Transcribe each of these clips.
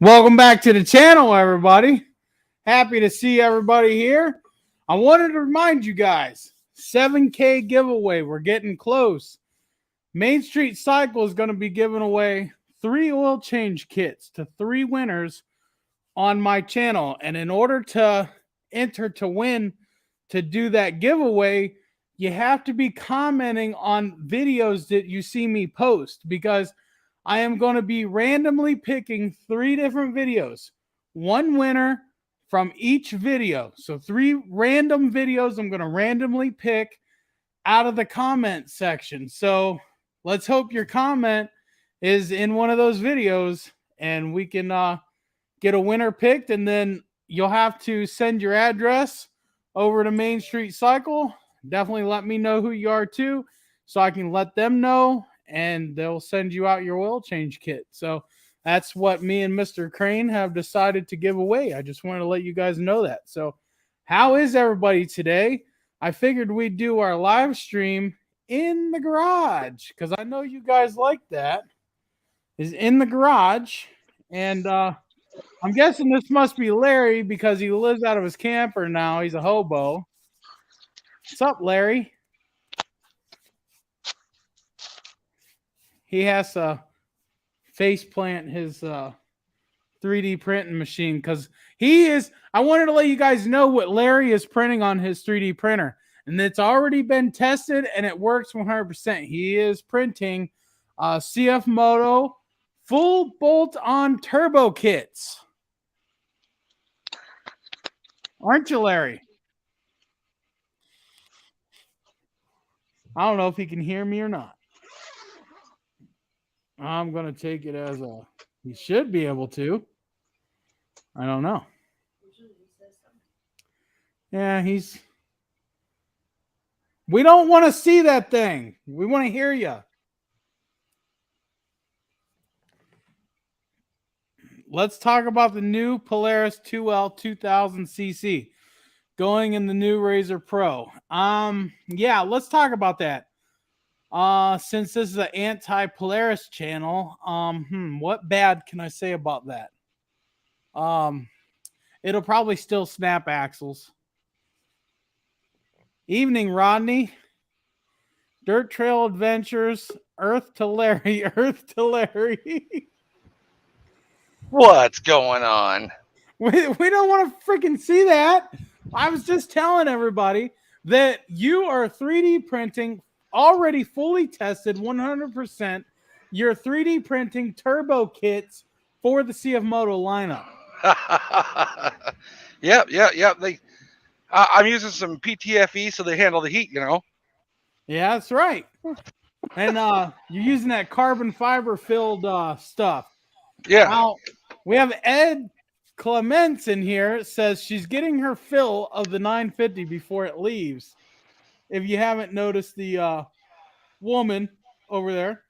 Welcome back to the channel, everybody. Happy to see everybody here. I wanted to remind you guys, 7K giveaway. We're getting close. Main Street Cycle is going to be giving away 3 oil change kits to 3 winners on my channel. And in order to enter to win, to do that giveaway, you have to be commenting on videos that you see me post, because I am going to be randomly picking 3 different videos, 1 winner from each video. So 3 random videos I'm going to randomly pick out of the comment section. So let's hope your comment is in one of those videos and we can get a winner picked, and then you'll have to send your address over to Main Street Cycle. Definitely let me know who you are too, so I can let them know, and they'll send you out your oil change kit. So that's what me and Mr. Crane have decided to give away. I just wanted to let you guys know that. So how is everybody today? I figured we'd do our live stream in the garage, because I know you guys like that. Is in the garage. And I'm guessing this must be Larry, because he lives out of his camper now. He's a hobo. What's up, Larry? He has to face plant his 3D printing machine, because he is. I wanted to let you guys know what Larry is printing on his 3D printer, and it's already been tested and it works 100%. He is printing CF Moto full bolt-on turbo kits. Aren't you, Larry? I don't know if he can hear me or not. I'm going to take it as a, he should be able to. I don't know. Yeah, we don't want to see that thing. We want to hear you. Let's talk about the new Polaris 2L 2000cc going in the new Razor Pro. Yeah, let's talk about that. Since this is an anti-Polaris channel, what bad can I say about that? It'll probably still snap axles. Evening, Rodney. Dirt Trail Adventures, Earth to Larry, Earth to Larry. What's going on? We don't want to freaking see that. I was just telling everybody that you are 3D printing, already fully tested 100%, your 3D printing turbo kits for the CF Moto lineup. Yep. I'm using some PTFE so they handle the heat, you know. Yeah, that's right. And you're using that carbon fiber filled stuff. Yeah. Now, we have Ed Clements in here. It says she's getting her fill of the 950 before it leaves. If you haven't noticed the woman over there,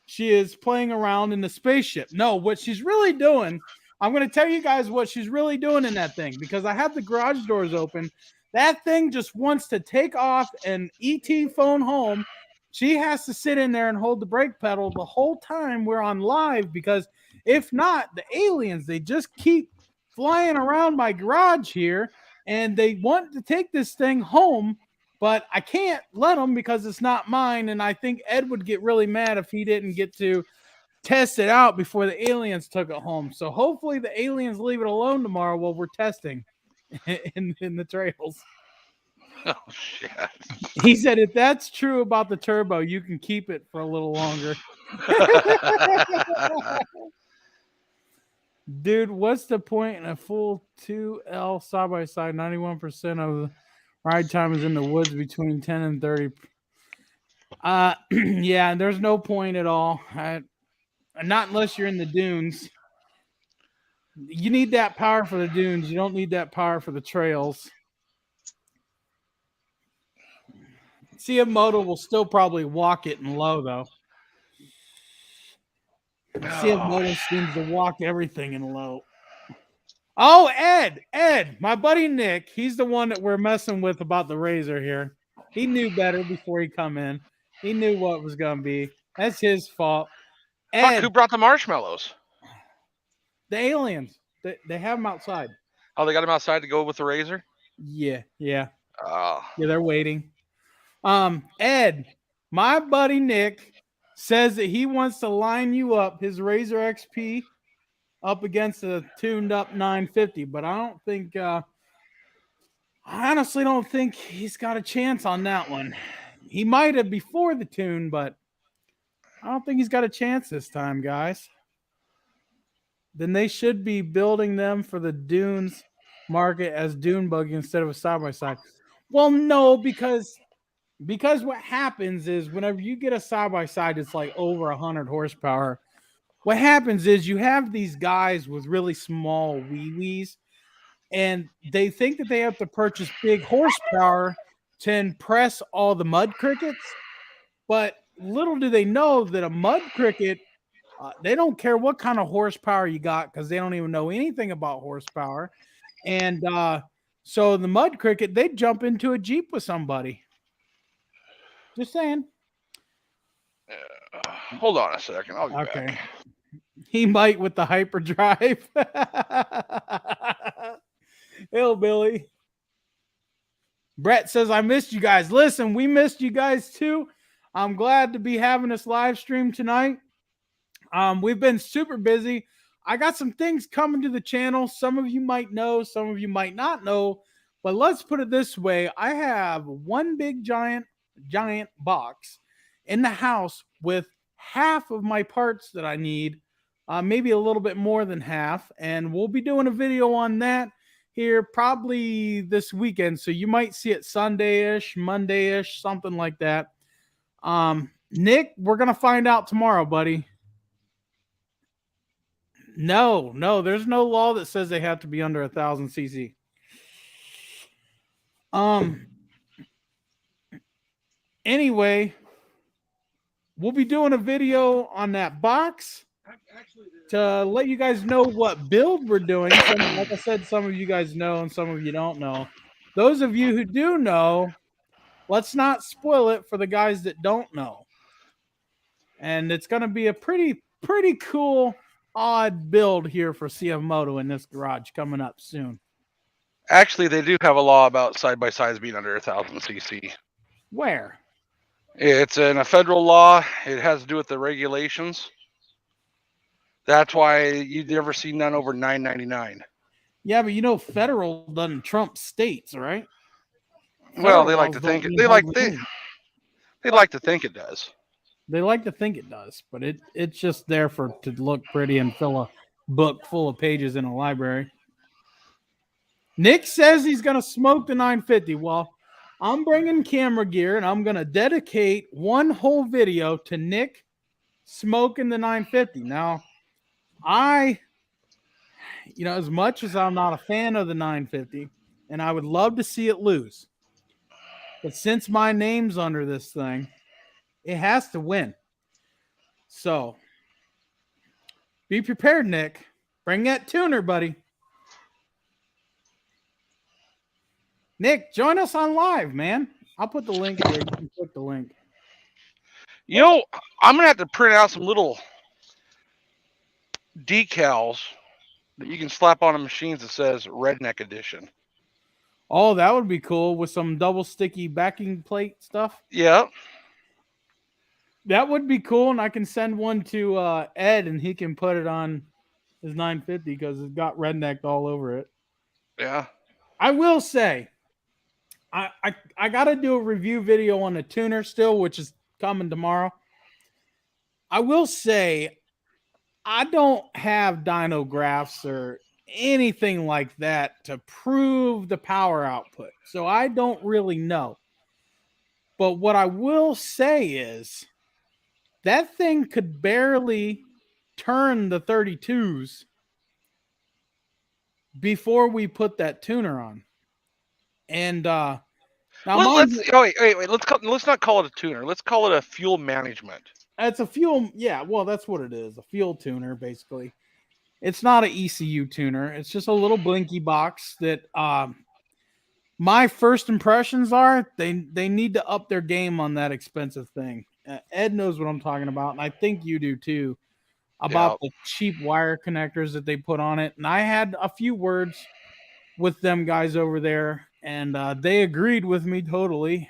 she is playing around in the spaceship. No, what she's really doing, I'm going to tell you guys what she's really doing in that thing, because I have the garage doors open. That thing just wants to take off and ET phone home. She has to sit in there and hold the brake pedal the whole time we're on live, because if not, the aliens, they just keep flying around my garage here, and they want to take this thing home, but I can't let them because it's not mine. And I think Ed would get really mad if he didn't get to test it out before the aliens took it home. So hopefully the aliens leave it alone tomorrow while we're testing in the trails. Oh, shit. He said, if that's true about the turbo, you can keep it for a little longer. Dude, what's the point in a full 2L side-by-side? 91% of the ride time is in the woods between 10 and 30. Yeah, there's no point at all. Not unless you're in the dunes. You need that power for the dunes. You don't need that power for the trails. CF Moto will still probably walk it in low, though. CF Moto seems to walk everything in low. Oh, Ed, my buddy Nick, he's the one that we're messing with about the Razor here. He knew better before he come in. He knew what was going to be. That's his fault. Fuck, who brought the marshmallows? The aliens. They have them outside. Oh, they got him outside to go with the razor. Yeah. Oh, Yeah, they're waiting. Ed, my buddy Nick says that he wants to line you up his Razor XP up against a tuned up 950, but I don't think I honestly don't think he's got a chance on that one. He might have before the tune, but I don't think he's got a chance this time, guys. Then they should be building them for the dunes market as dune buggy instead of a side by side. Well, no, because what happens is whenever you get a side by side, it's like over 100 horsepower. What happens is you have these guys with really small wee wees, and they think that they have to purchase big horsepower to impress all the mud crickets. But little do they know that a mud cricket, they don't care what kind of horsepower you got because they don't even know anything about horsepower. And so the mud cricket, they jump into a Jeep with somebody. Just saying. hold on a second. I'll be back. He might with the hyperdrive. Hillbilly. Brett says, I missed you guys. Listen, we missed you guys too. I'm glad to be having this live stream tonight. We've been super busy. I got some things coming to the channel. Some of you might know, some of you might not know. But let's put it this way. I have one big giant box in the house with half of my parts that I need, maybe a little bit more than half. And we'll be doing a video on that here probably this weekend. So you might see it Sunday-ish, Monday-ish, something like that. Nick, we're going to find out tomorrow, buddy. No, there's no law that says they have to be under 1,000 cc. Anyway, we'll be doing a video on that box to let you guys know what build we're doing. Like I said, some of you guys know and some of you don't know. Those of you who do know, let's not spoil it for the guys that don't know. And it's going to be a pretty cool, odd build here for CF Moto in this garage coming up soon. Actually, they do have a law about side-by-sides being under 1,000 cc. Where? It's in a federal law. It has to do with the regulations. That's why you've never seen none over 999. Yeah, but you know, federal doesn't trump states, right? Well, they like to think they like to think it does. They like to think it does, but it's just there to look pretty and fill a book full of pages in a library. Nick says he's going to smoke the 950. Well, I'm bringing camera gear, and I'm going to dedicate one whole video to Nick smoking the 950. Now, as much as I'm not a fan of the 950, and I would love to see it lose, but since my name's under this thing, it has to win. So, be prepared, Nick. Bring that tuner, buddy. Nick, join us on live, man. I'll put the link here. You can click the link. You know, I'm going to have to print out some little decals that you can slap on a machine that says Redneck Edition. Oh, that would be cool with some double sticky backing plate stuff. Yeah. That would be cool, and I can send one to Ed, and he can put it on his 950 because it's got redneck all over it. Yeah. I will say, I got to do a review video on the tuner still, which is coming tomorrow. I will say, I don't have dyno graphs or anything like that to prove the power output, so I don't really know. But what I will say is that thing could barely turn the 32s before we put that tuner on. And now wait. Let's not call it a tuner. Let's call it a fuel management. It's a fuel. Yeah, well, that's what it is. A fuel tuner, basically. It's not an ECU tuner. It's just a little blinky box that my first impressions are they need to up their game on that expensive thing. Ed knows what I'm talking about, and I think you do too. about the cheap wire connectors that they put on it. And I had a few words with them guys over there, and they agreed with me totally.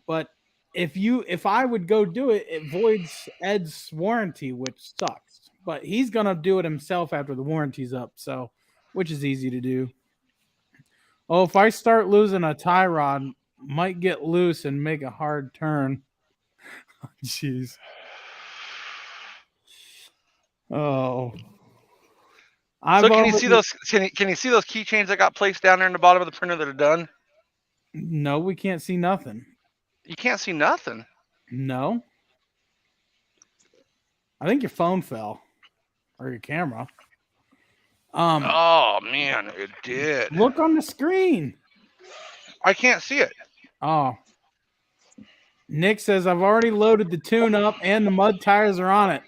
But if I would go do it, it voids Ed's warranty, which sucks. But he's gonna do it himself after the warranty's up, so which is easy to do. Oh, if I start losing a tie rod, might get loose and make a hard turn. Jeez. Oh. So can you see those? Can you see those keychains that got placed down there in the bottom of the printer that are done? No, we can't see nothing. You can't see nothing. No. I think your phone fell, or your camera. Oh man, it did. Look on the screen. I can't see it. Oh. Nick says I've already loaded the tune up and the mud tires are on it.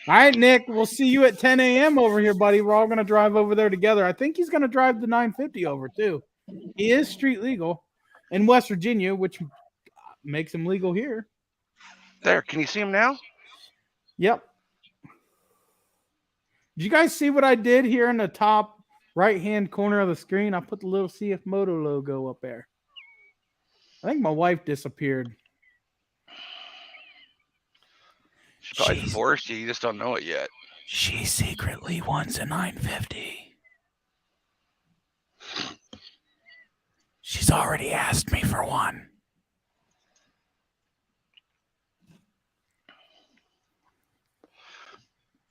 All right, Nick, we'll see you at 10 a.m. over here, buddy. We're all going to drive over there together. I think he's going to drive the 950 over, too. He is street legal in West Virginia, which makes him legal here. There, can you see him now? Yep. Did you guys see what I did here in the top right-hand corner of the screen? I put the little CF Moto logo up there. I think my wife disappeared. She's probably divorced you. You just don't know it yet. She secretly wants a 950. She's already asked me for one.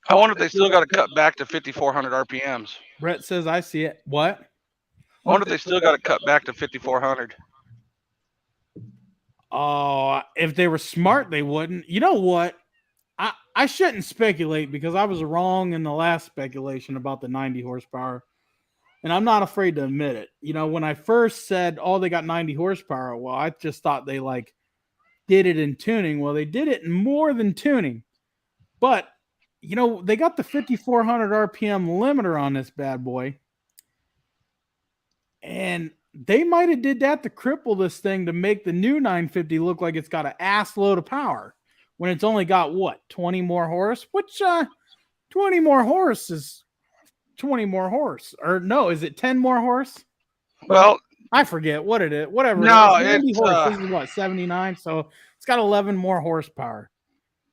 I wonder if they still got to cut back to 5,400 RPMs. Brett says I see it. What? I wonder if they still got to cut back to 5,400. Oh, if they were smart, they wouldn't. You know what? I shouldn't speculate because I was wrong in the last speculation about the 90 horsepower. And I'm not afraid to admit it. You know, when I first said, oh, they got 90 horsepower, well, I just thought they did it in tuning. Well, they did it in more than tuning. But, you know, they got the 5,400 RPM limiter on this bad boy. And they might have did that to cripple this thing to make the new 950 look like it's got an ass load of power. When it's only got, what, 20 more horse? Which 20 more horse is 20 more horse. Or no, is it 10 more horse? Well, I forget what it is. Whatever. No, it is. 90 it's horse. This is what, 79? So it's got 11 more horsepower.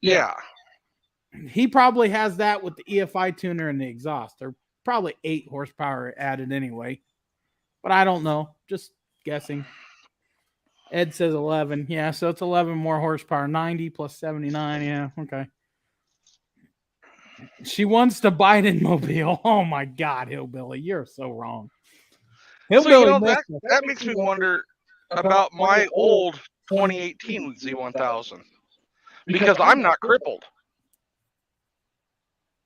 Yeah. He probably has that with the EFI tuner and the exhaust. They're probably 8 horsepower added anyway. But I don't know. Just guessing. Ed says 11. Yeah, so it's 11 more horsepower. 90 plus 79. Yeah, okay. She wants to Biden mobile. Oh, my God, Hillbilly. You're so wrong. Hillbilly, so, you know, that makes me wonder about my old 2018 Z1000. Because I'm not crippled.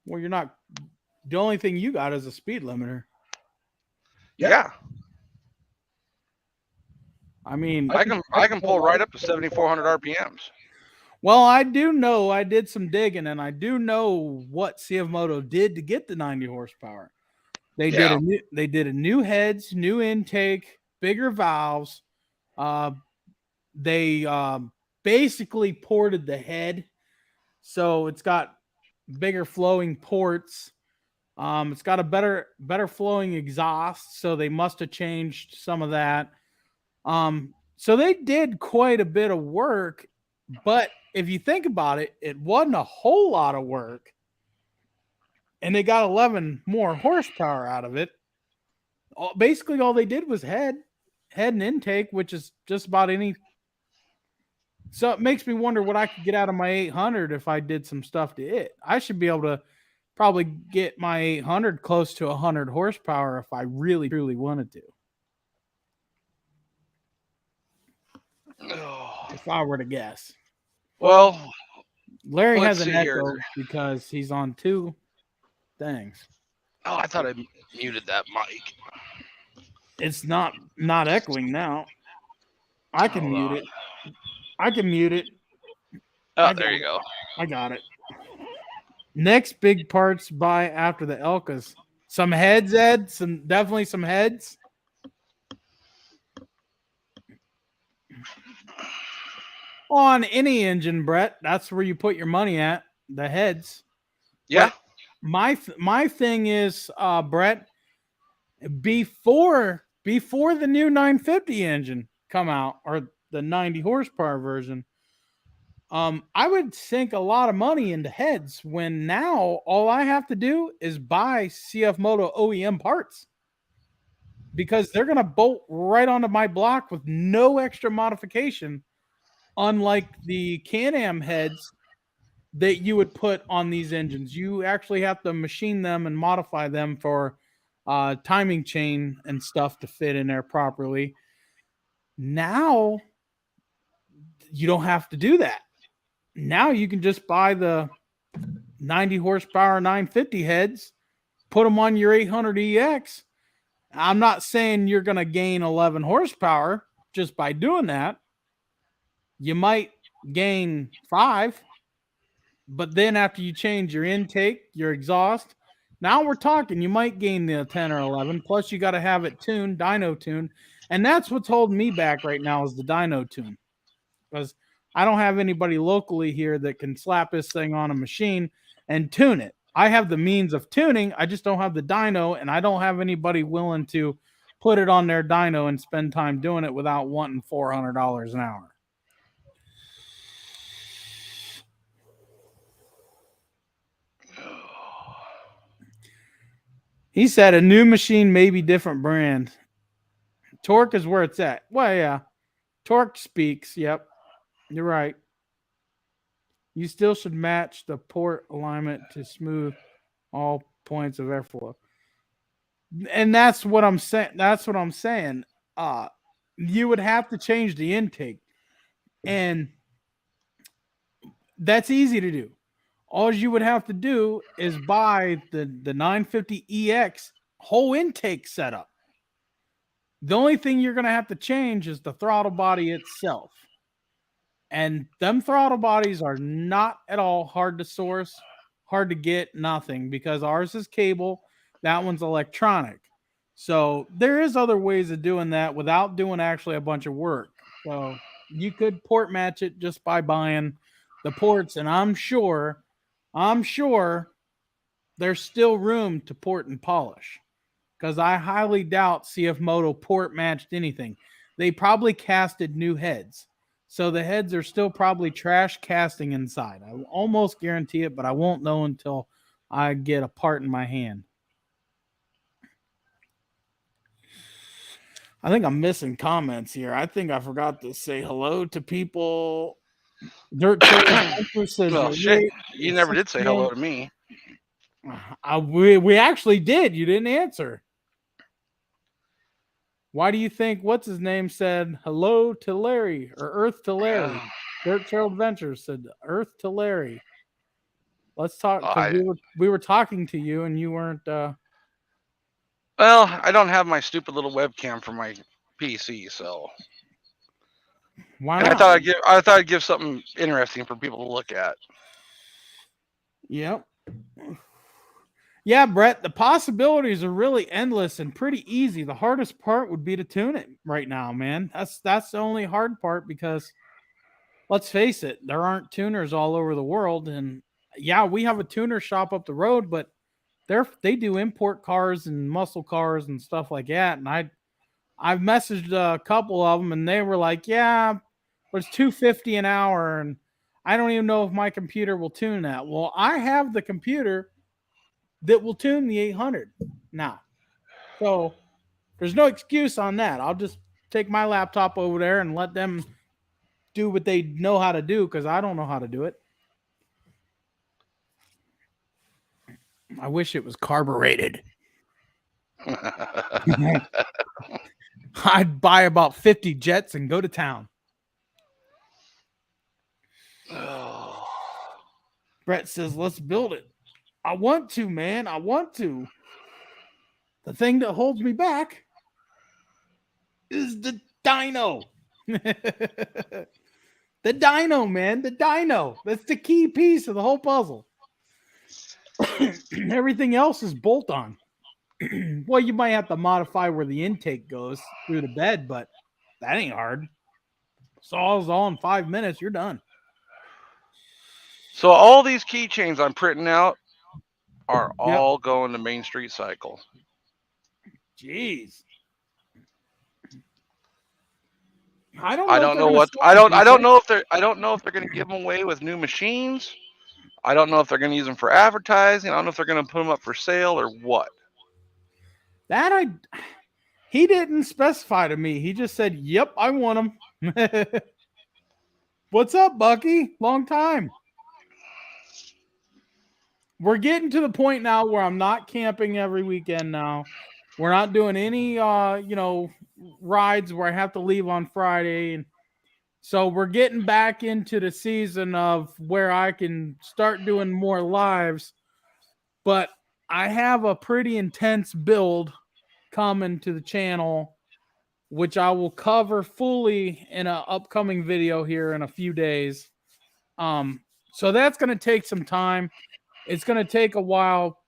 Well, you're not. The only thing you got is a speed limiter. Yeah. I mean, I can pull right up to 7,400 RPMs. Well, I do know. I did some digging, and I do know what CF Moto did to get the 90 horsepower. They did a new heads, new intake, bigger valves. They basically ported the head, so it's got bigger flowing ports. It's got a better flowing exhaust, so they must have changed some of that. So they did quite a bit of work, but if you think about it, it wasn't a whole lot of work. And they got 11 more horsepower out of it. Basically, all they did was head and intake, which is just about any. So it makes me wonder what I could get out of my 800 if I did some stuff to it. I should be able to probably get my 800 close to 100 horsepower if I really, truly wanted to. If I were to guess. Well, Larry has an echo because he's on 2 things. Oh, I thought I muted that mic. It's not echoing now. I can mute it. I can mute it. Oh, there you go. I got it. Next big parts by after the Elkas. Some heads, Ed. Definitely some heads. On any engine, Brett, that's where you put your money at. The heads. Yeah. My thing is, Brett, before the new 950 engine come out, or the 90 horsepower version, I would sink a lot of money into heads, when now all I have to do is buy CF Moto OEM parts, because they're going to bolt right onto my block with no extra modification, unlike the Can-Am heads that you would put on these engines. You actually have to machine them and modify them for timing chain and stuff to fit in there properly. Now you don't have to do that. Now you can just buy the 90 horsepower 950 heads, put them on your 800EX. I'm not saying you're going to gain 11 horsepower just by doing that. You might gain 5, but then after you change your intake, your exhaust, now we're talking, you might gain the 10 or 11. Plus, you got to have it tuned, dyno tuned. And that's what's holding me back right now, is the dyno tune. Because I don't have anybody locally here that can slap this thing on a machine and tune it. I have the means of tuning. I just don't have the dyno, and I don't have anybody willing to put it on their dyno and spend time doing it without wanting $400 an hour. He said a new machine may be different brand. Torque is where it's at. Well, yeah. Torque speaks. Yep. You're right. You still should match the port alignment to smooth all points of airflow. And that's what I'm saying. You would have to change the intake. And that's easy to do. All you would have to do is buy the 950EX whole intake setup. The only thing you're going to have to change is the throttle body itself. And them throttle bodies are not at all hard to source, hard to get, nothing, because ours is cable, that one's electronic. So there is other ways of doing that without doing actually a bunch of work. So you could port match it just by buying the ports, and I'm sure there's still room to port and polish, because I highly doubt CF Moto port matched anything. They probably casted new heads. So the heads are still probably trash casting inside. I will almost guarantee it, but I won't know until I get a part in my hand. I think I'm missing comments here. I think I forgot to say hello to people. Dirt Trail says, Well, shit. You never did say hello to me. We actually did. You didn't answer. Why do you think what's his name said hello to Larry, or Earth to Larry? Dirt Trail Adventures said Earth to Larry. Let's talk, because we were talking to you and you weren't. Well, I don't have my stupid little webcam for my PC, so Why and not? I thought I'd give something interesting for people to look at. Yep. Yeah, Brett, the possibilities are really endless and pretty easy. The hardest part would be to tune it right now, man. That's the only hard part, because let's face it, there aren't tuners all over the world. And yeah, we have a tuner shop up the road, but they do import cars and muscle cars and stuff like that. And I've messaged a couple of them, and they were like, yeah, but it's $250 an hour, and I don't even know if my computer will tune that. Well, I have the computer that will tune the 800 now. So there's no excuse on that. I'll just take my laptop over there and let them do what they know how to do, because I don't know how to do it. I wish it was carbureted. I'd buy about 50 jets and go to town. Brett says, let's build it. I want to, man. I want to. The thing that holds me back is the dyno. The dyno, man. The dyno. That's the key piece of the whole puzzle. Everything else is bolt on. Well, you might have to modify where the intake goes through the bed, but that ain't hard. Saw's all in 5 minutes. You're done. So all these keychains I'm printing out, are Yep. all going to Main Street Cycle. Jeez. I don't I know if don't they're know going to what sell them, I don't BK. know if they're going to give them away with new machines. I don't know if they're going to use them for advertising. I don't know if they're going to put them up for sale or what. He didn't specify to me. He just said, "Yep, I want them." What's up, Bucky? Long time. We're getting to the point now where I'm not camping every weekend now. We're not doing any rides where I have to leave on Friday, and so we're getting back into the season of where I can start doing more lives, but I have a pretty intense build coming to the channel, which I will cover fully in an upcoming video here in a few days. So that's going to take some time. It's going to take a while.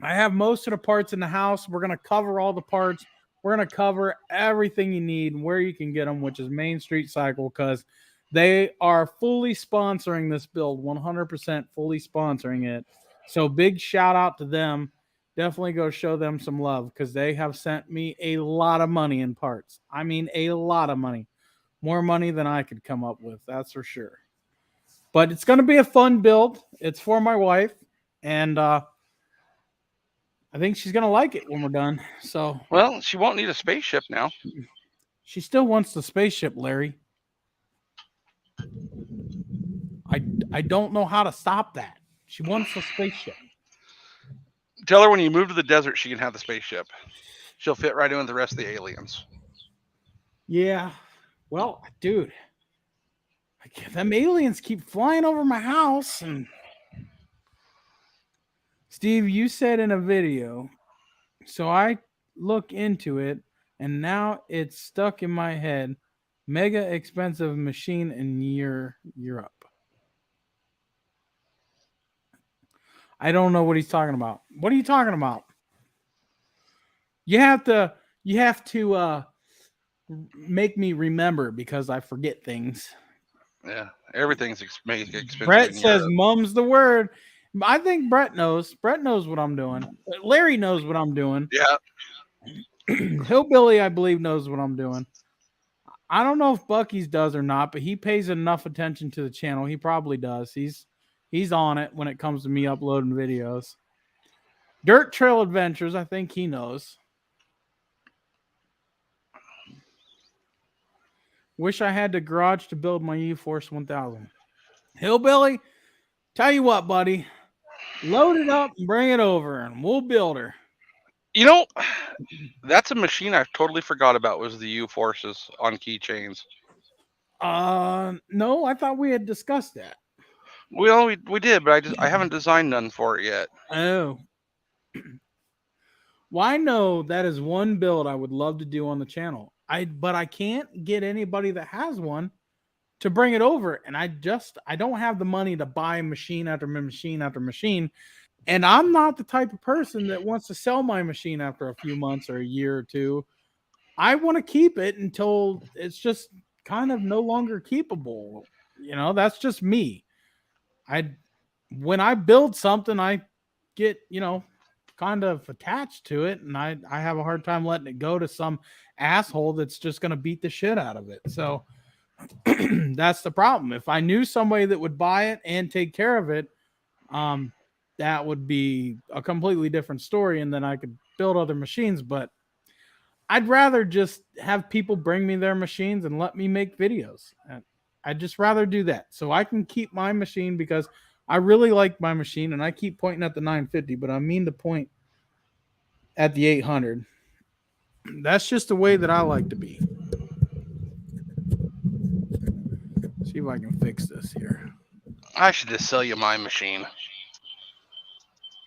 I have most of the parts in the house. We're going to cover all the parts. We're going to cover everything you need and where you can get them, which is Main Street Cycle, because they are fully sponsoring this build, 100% fully sponsoring it. So big shout out to them. Definitely go show them some love because they have sent me a lot of money in parts. I mean, a lot of money. More money than I could come up with, that's for sure. But it's going to be a fun build. It's for my wife. And I think she's going to like it when we're done. So Well, she won't need a spaceship now. she still wants the spaceship, Larry. I don't know how to stop that. She wants the spaceship. Tell her when you move to the desert, she can have the spaceship. She'll fit right in with the rest of the aliens. Yeah. Well, dude, them aliens keep flying over my house. And Steve, you said in a video, so I look into it, and now it's stuck in my head. Mega expensive machine in Europe. I don't know what he's talking about. What are you talking about? You have to make me remember because I forget things. Yeah, everything's expensive Brett in says Europe. mum's the word. I think Brett knows. Brett knows what I'm doing. Larry knows what I'm doing. Yeah, Hillbilly, I believe, knows what I'm doing. I don't know if Bucky's does or not, but he pays enough attention to the channel. He probably does. He's on it when it comes to me uploading videos. Dirt Trail Adventures, I think he knows. Wish I had the garage to build my U-Force 1000. Hillbilly, tell you what, buddy, load it up and bring it over, and we'll build her. you know, that's a machine I totally forgot about. Was the U forces on keychains? No, I thought we had discussed that. Well, we did, but I haven't designed none for it yet. Oh, well, I know that is one build I would love to do on the channel. But I can't get anybody that has one to bring it over, and I don't have the money to buy machine after machine after machine. And I'm not the type of person that wants to sell my machine after a few months or a year or two. I want to keep it until it's just kind of no longer keepable. That's just me. When I build something, I get, kind of attached to it, and I have a hard time letting it go to some asshole that's just going to beat the shit out of it. So that's the problem. If I knew somebody that would buy it and take care of it, that would be a completely different story, and then I could build other machines. But I'd rather just have people bring me their machines and let me make videos. I'd just rather do that so I can keep my machine because I really like my machine, and I keep pointing at the 950, but I mean to point at the 800. That's just the way that I like to be. See if I can fix this here. I should just sell you my machine.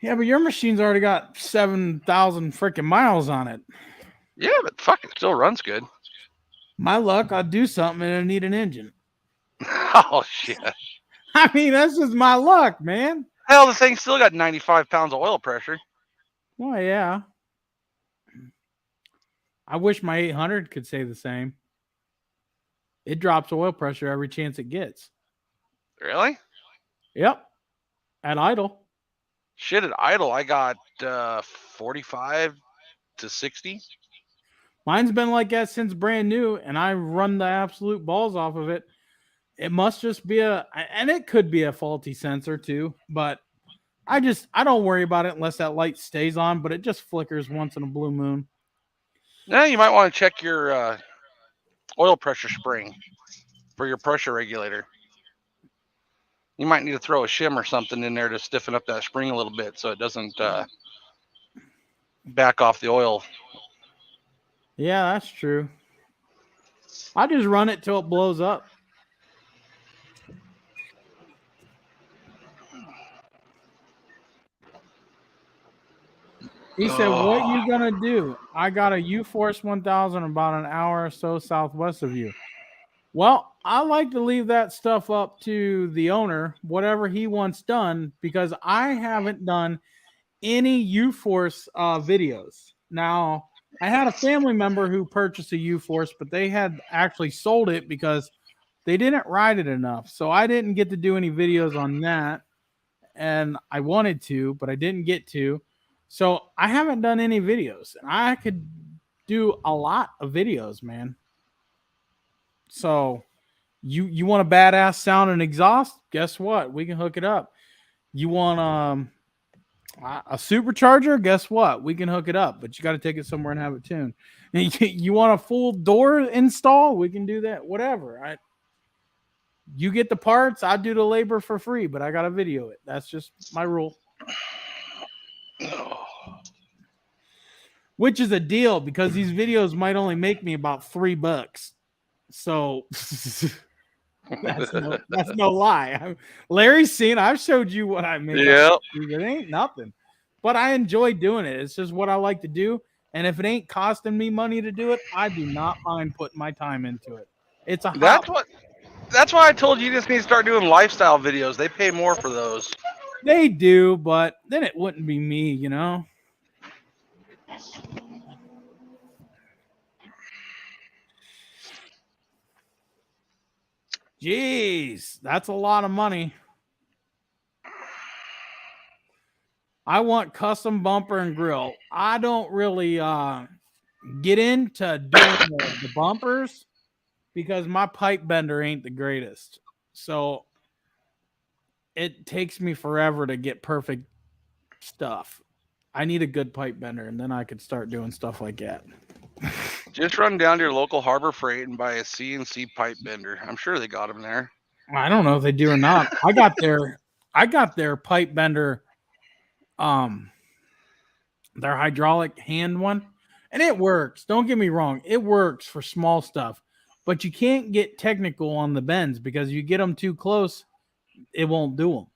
Yeah, but your machine's already got 7,000 freaking miles on it. Yeah, but fuck, it still runs good. My luck, I'd do something and I need an engine. Oh shit! I mean, that's just my luck, man. Hell, the thing still got 95 pounds of oil pressure. Well, yeah. I wish my 800 could say the same. It drops oil pressure every chance it gets. Really? Yep. At idle. Shit, at idle, I got 45 to 60. Mine's been like that since brand new, and I run the absolute balls off of it. It must just be and it could be a faulty sensor too, but I don't worry about it unless that light stays on, but it just flickers once in a blue moon. Now you might want to check your oil pressure spring for your pressure regulator. You might need to throw a shim or something in there to stiffen up that spring a little bit so it doesn't back off the oil. Yeah, that's true. I just run it till it blows up. He said, "What you gonna do? I got a U-Force 1000 about an hour or so southwest of you." Well, I like to leave that stuff up to the owner, whatever he wants done, because I haven't done any U-Force videos. Now, I had a family member who purchased a U-Force, but they had actually sold it because they didn't ride it enough. So I didn't get to do any videos on that. And I wanted to, but I didn't get to. So I haven't done any videos. And I could do a lot of videos, man. So you want a badass sound and exhaust? Guess what? We can hook it up. You want a supercharger? Guess what? We can hook it up, but you got to take it somewhere and have it tuned. You want a full door install? We can do that. Whatever. You get the parts, I do the labor for free, but I got to video it. That's just my rule. Which is a deal because these videos might only make me about $3. So that's no lie. Larry's seen, I've showed you what I make. Yeah. It ain't nothing. But I enjoy doing it. It's just what I like to do. And if it ain't costing me money to do it, I do not mind putting my time into it. It's a That's why I told you just need to start doing lifestyle videos. They pay more for those. They do, but then it wouldn't be me, you know? Jeez, that's a lot of money. I want custom bumper and grill. I don't really get into doing the bumpers because my pipe bender ain't the greatest. So it takes me forever to get perfect stuff. I need a good pipe bender, and then I could start doing stuff like that. Just run down to your local Harbor Freight and buy a CNC pipe bender. I'm sure they got them there. I don't know if they do or not. I got their pipe bender, their hydraulic hand one, and it works. Don't get me wrong, it works for small stuff, but you can't get technical on the bends because you get them too close, it won't do them.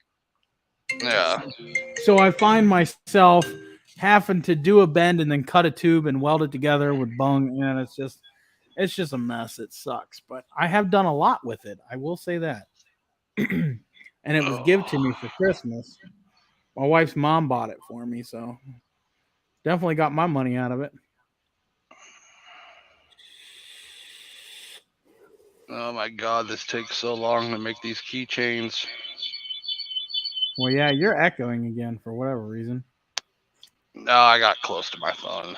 Yeah. So I find myself having to do a bend and then cut a tube and weld it together with bung, and it's just a mess. It sucks, but I have done a lot with it. I will say that. And it was given to me for Christmas. My wife's mom bought it for me, so definitely got my money out of it. Oh my God, this takes so long to make these keychains. Well, yeah, you're echoing again for whatever reason. No, I got close to my phone.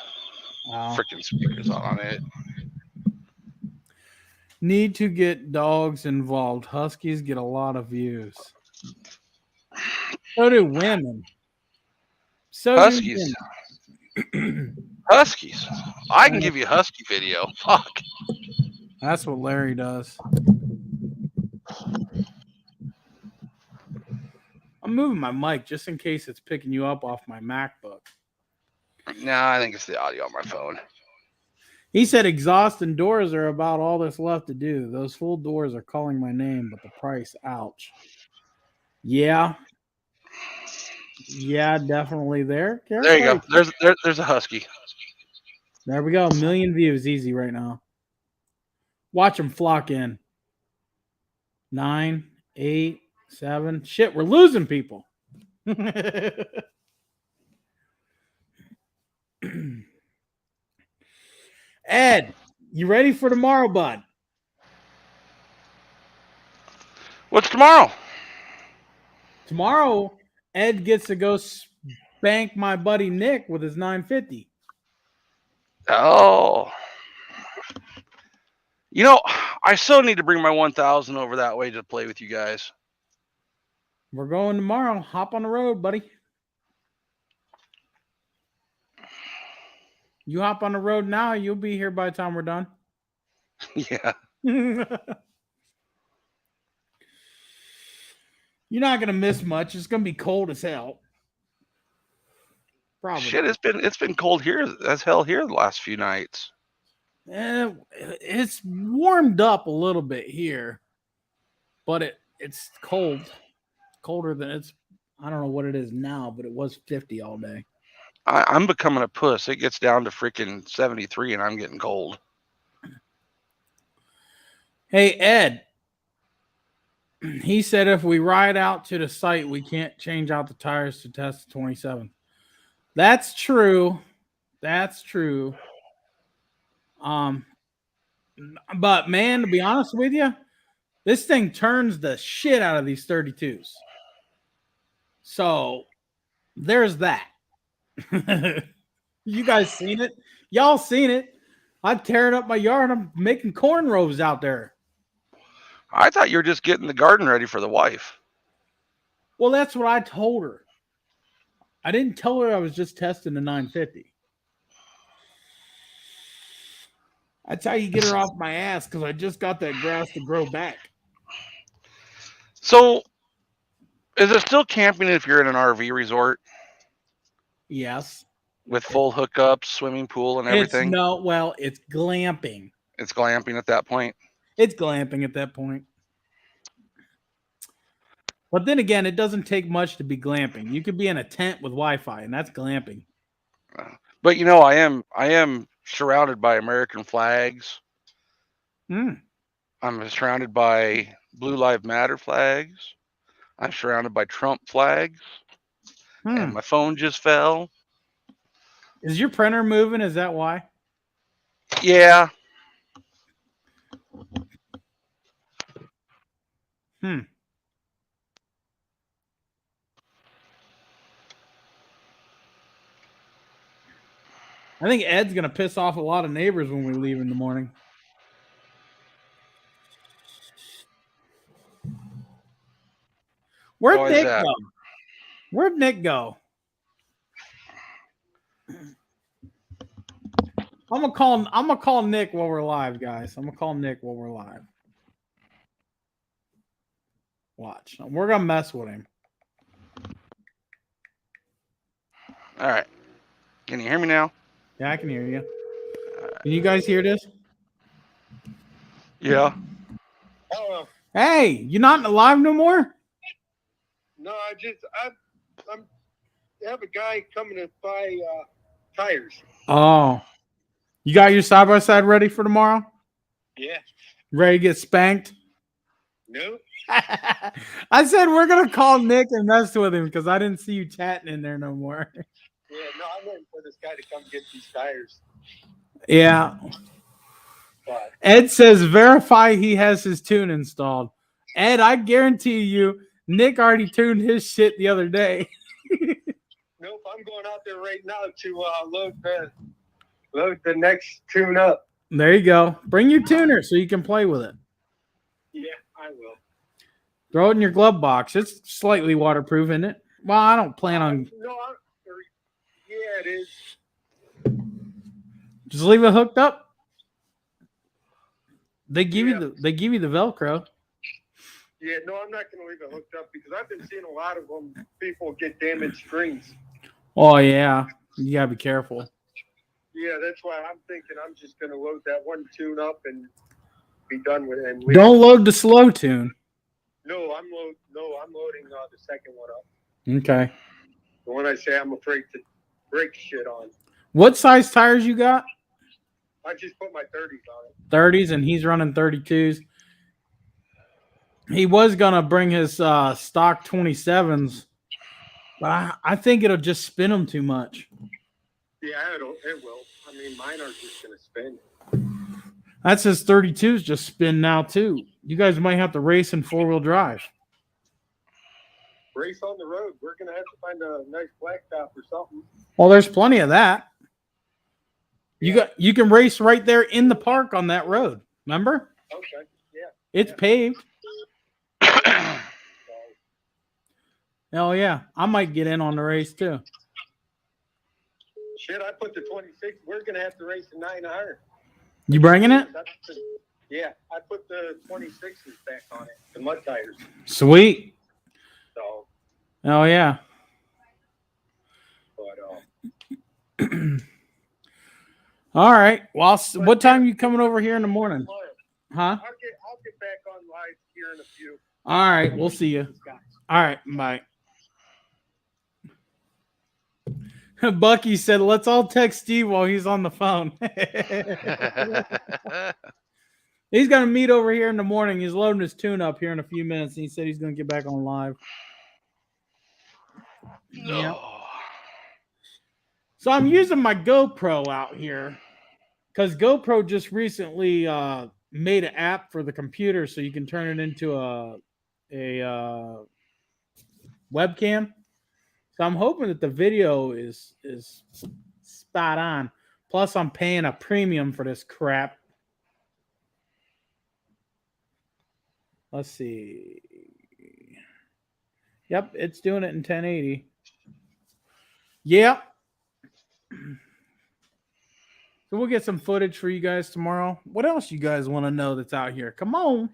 Wow. Freaking speakers on it. Need to get dogs involved. Huskies get a lot of views. So do women. Huskies. Huskies. I can give you a husky video. Fuck. That's what Larry does. I'm moving my mic just in case it's picking you up off my MacBook. Nah, I think it's the audio on my phone. He said exhaust and doors are about all that's left to do. Those full doors are calling my name, but the price, ouch. Yeah. Yeah, definitely there. There you go. There's a husky. There we go. 1 million views easy right now. Watch them flock in. 9, 8, 7. Shit, we're losing people. Ed, you ready for tomorrow, bud? What's tomorrow? Tomorrow, Ed gets to go spank my buddy Nick with his 950. Oh. You know, I still need to bring my 1000 over that way to play with you guys. We're going tomorrow. Hop on the road, buddy. You hop on the road now, you'll be here by the time we're done. Yeah. You're not gonna miss much. It's gonna be cold as hell. Probably. Shit, it's been cold here as hell here the last few nights. It's warmed up a little bit here, but it's cold. Colder than it's. I don't know what it is now, but it was 50 all day. I'm becoming a puss. It gets down to freaking 73 and I'm getting cold. Hey, Ed. He said if we ride out to the site, we can't change out the tires to test the 27. That's true. That's true. But man, to be honest with you, this thing turns the shit out of these 32s. So there's that. You guys seen it? Y'all seen it? I'm tearing up my yard. I'm making cornrows out there. I thought you were just getting the garden ready for the wife. Well, that's what I told her. I didn't tell her I was just testing the 950. That's how you get her off my ass, because I just got that grass to grow back. So, is it still camping if you're in an RV resort? Yes. With full hookups, swimming pool, and everything? It's glamping. It's glamping at that point? It's glamping at that point. But then again, it doesn't take much to be glamping. You could be in a tent with Wi-Fi, and that's glamping. But you know, I am surrounded by American flags. I'm surrounded by Blue Lives Matter flags. I'm surrounded by Trump flags. And my phone just fell. Is your printer moving? Is that why? Yeah. I think Ed's going to piss off a lot of neighbors when we leave in the morning. Where'd Nick go? Where'd Nick go? I'm gonna call Nick while we're live, guys. I'm gonna call Nick while we're live. Watch. We're gonna mess with him. All right. Can you hear me now? Yeah, I can hear you. Can you guys hear this? Yeah. Hello. Hey, you not live no more? No, I have a guy coming to buy tires. Oh. You got your side-by-side ready for tomorrow? Yeah. Ready to get spanked? No. I said we're going to call Nick and mess with him because I didn't see you chatting in there no more. Yeah, no, I'm waiting for this guy to come get these tires. Yeah. But Ed says verify he has his tune installed. Ed, I guarantee you, Nick already tuned his shit the other day. nope, I'm going out there right now to load the next tune up. There you go. Bring your tuner so you can play with it. Yeah, I will. Throw it in your glove box. It's slightly waterproof, isn't it? Well, I don't plan on. Yeah, it is. Just leave it hooked up. They give you the Velcro. Yeah, no, I'm not going to leave it hooked up because I've been seeing a lot of them. People get damaged strings. Oh yeah, you gotta be careful. Yeah, that's why I'm thinking I'm just going to load that one tune up and be done with it. And Don't load the slow tune. No, I'm loading the second one up. Okay. The one I say I'm afraid to break shit on. What size tires you got? I just put my 30s on it. 30s, and he's running 32s. He was gonna bring his stock 27s, but I think it'll just spin them too much. Yeah, it will. I mean, mine are just gonna spin. That's his 32s just spin now too. You guys might have to race in 4-wheel drive. race on the road. We're gonna have to find a nice blacktop or something. Well, there's plenty of that. Yeah. You can race right there in the park on that road. Remember? Okay. Yeah. It's paved. Oh yeah, I might get in on the race too. Shit, I put the 26. We're gonna have to race the 9 iron. You bringing it? Yeah, I put the 26s back on it, the mud tires. Sweet. So, Oh yeah. but All right. Well, what time you coming over here in the morning? Huh? I'll get back on live here in a few. All right. We'll see you. All right. Bye. Bucky said, let's all text Steve while he's on the phone. He's going to meet over here in the morning. He's loading his tune up here in a few minutes. And he said he's going to get back on live. No. Yep. So I'm using my GoPro out here because GoPro just recently made an app for the computer so you can turn it into a webcam. So I'm hoping that the video is spot on. Plus, I'm paying a premium for this crap. Let's see. Yep, it's doing it in 1080. Yep. So we'll get some footage for you guys tomorrow. What else you guys want to know that's out here? Come on.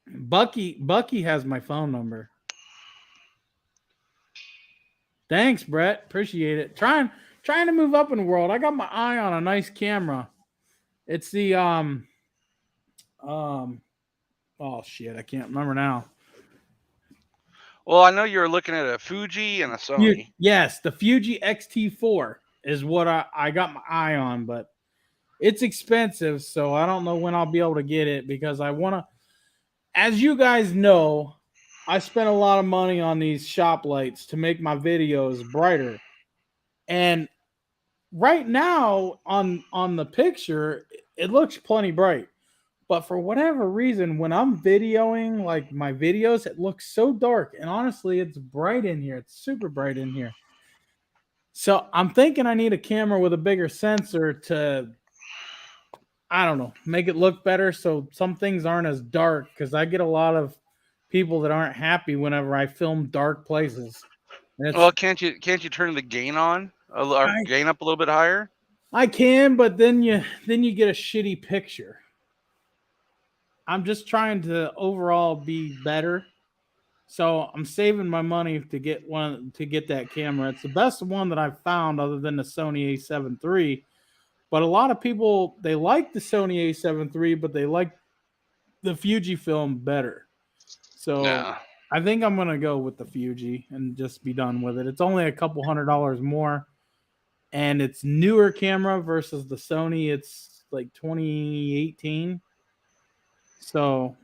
Bucky has my phone number. Thanks, Brett. Appreciate it. Trying to move up in the world. I got my eye on a nice camera. It's the oh shit, I can't remember now. Well, I know you're looking at a Fuji and a Sony. Yes, the Fuji X-T4 is what I got my eye on, but it's expensive, so I don't know when I'll be able to get it because I want to. As you guys know, I spent a lot of money on these shop lights to make my videos brighter. And right now on the picture, it looks plenty bright. But for whatever reason, when I'm videoing like my videos, it looks so dark. And honestly, it's bright in here. It's super bright in here. So I'm thinking I need a camera with a bigger sensor to, I don't know, make it look better so some things aren't as dark, because I get a lot of people that aren't happy whenever I film dark places. Well, can't you turn the gain on? Gain up a little bit higher? I can, but then you get a shitty picture. I'm just trying to overall be better. So I'm saving my money to get that camera. It's the best one that I've found other than the Sony A7 III. But a lot of people, they like the Sony A7 III, but they like the Fujifilm better. So Yeah. I think I'm going to go with the Fuji and just be done with it. It's only a couple $100 more. And it's newer camera versus the Sony. It's like 2018. So,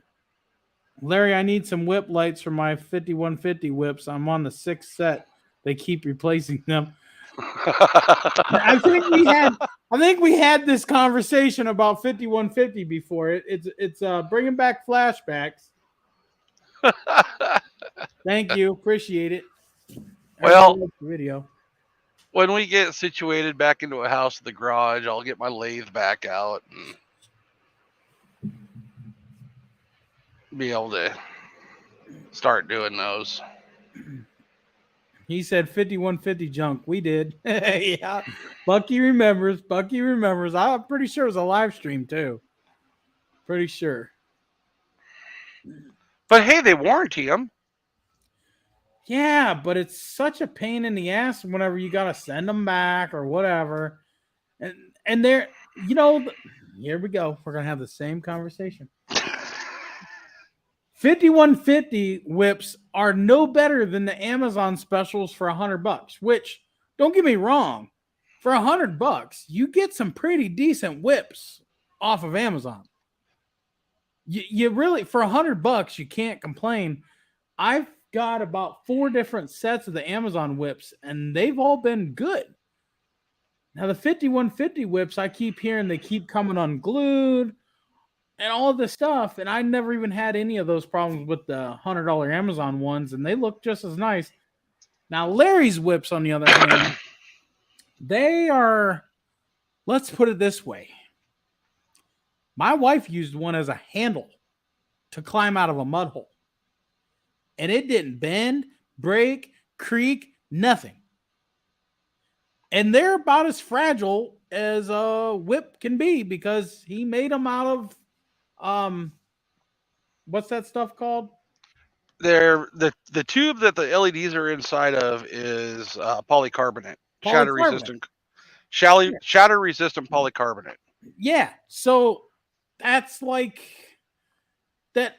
Larry, I need some whip lights for my 5150 whips. I'm on the 6th set. They keep replacing them. I think we had this conversation about 5150 before. It's bringing back flashbacks. Thank you, appreciate it. Well, video. When we get situated back into a house with the garage, I'll get my lathe back out and be able to start doing those. He said 5150 junk. We did. Yeah. Bucky remembers. I'm pretty sure it was a live stream too. Pretty sure. But hey, they warranty them. Yeah, but it's such a pain in the ass whenever you got to send them back or whatever. And they're, here we go. We're going to have the same conversation. 5150 whips are no better than the Amazon specials for $100, which, don't get me wrong, for $100, you get some pretty decent whips off of Amazon. You really, for $100, you can't complain. I've got about 4 different sets of the Amazon whips, and they've all been good. Now, the 5150 whips, I keep hearing they keep coming unglued, and all this stuff. And I never even had any of those problems with the $100 Amazon ones, and they look just as nice. Now, Larry's whips, on the other hand, they are, let's put it this way. My wife used one as a handle to climb out of a mud hole. And it didn't bend, break, creak, nothing. And they're about as fragile as a whip can be because he made them out of what's that stuff called? They're the tube that the LEDs are inside of is polycarbonate, shatter resistant, shatter resistant polycarbonate. Yeah, so that's like that.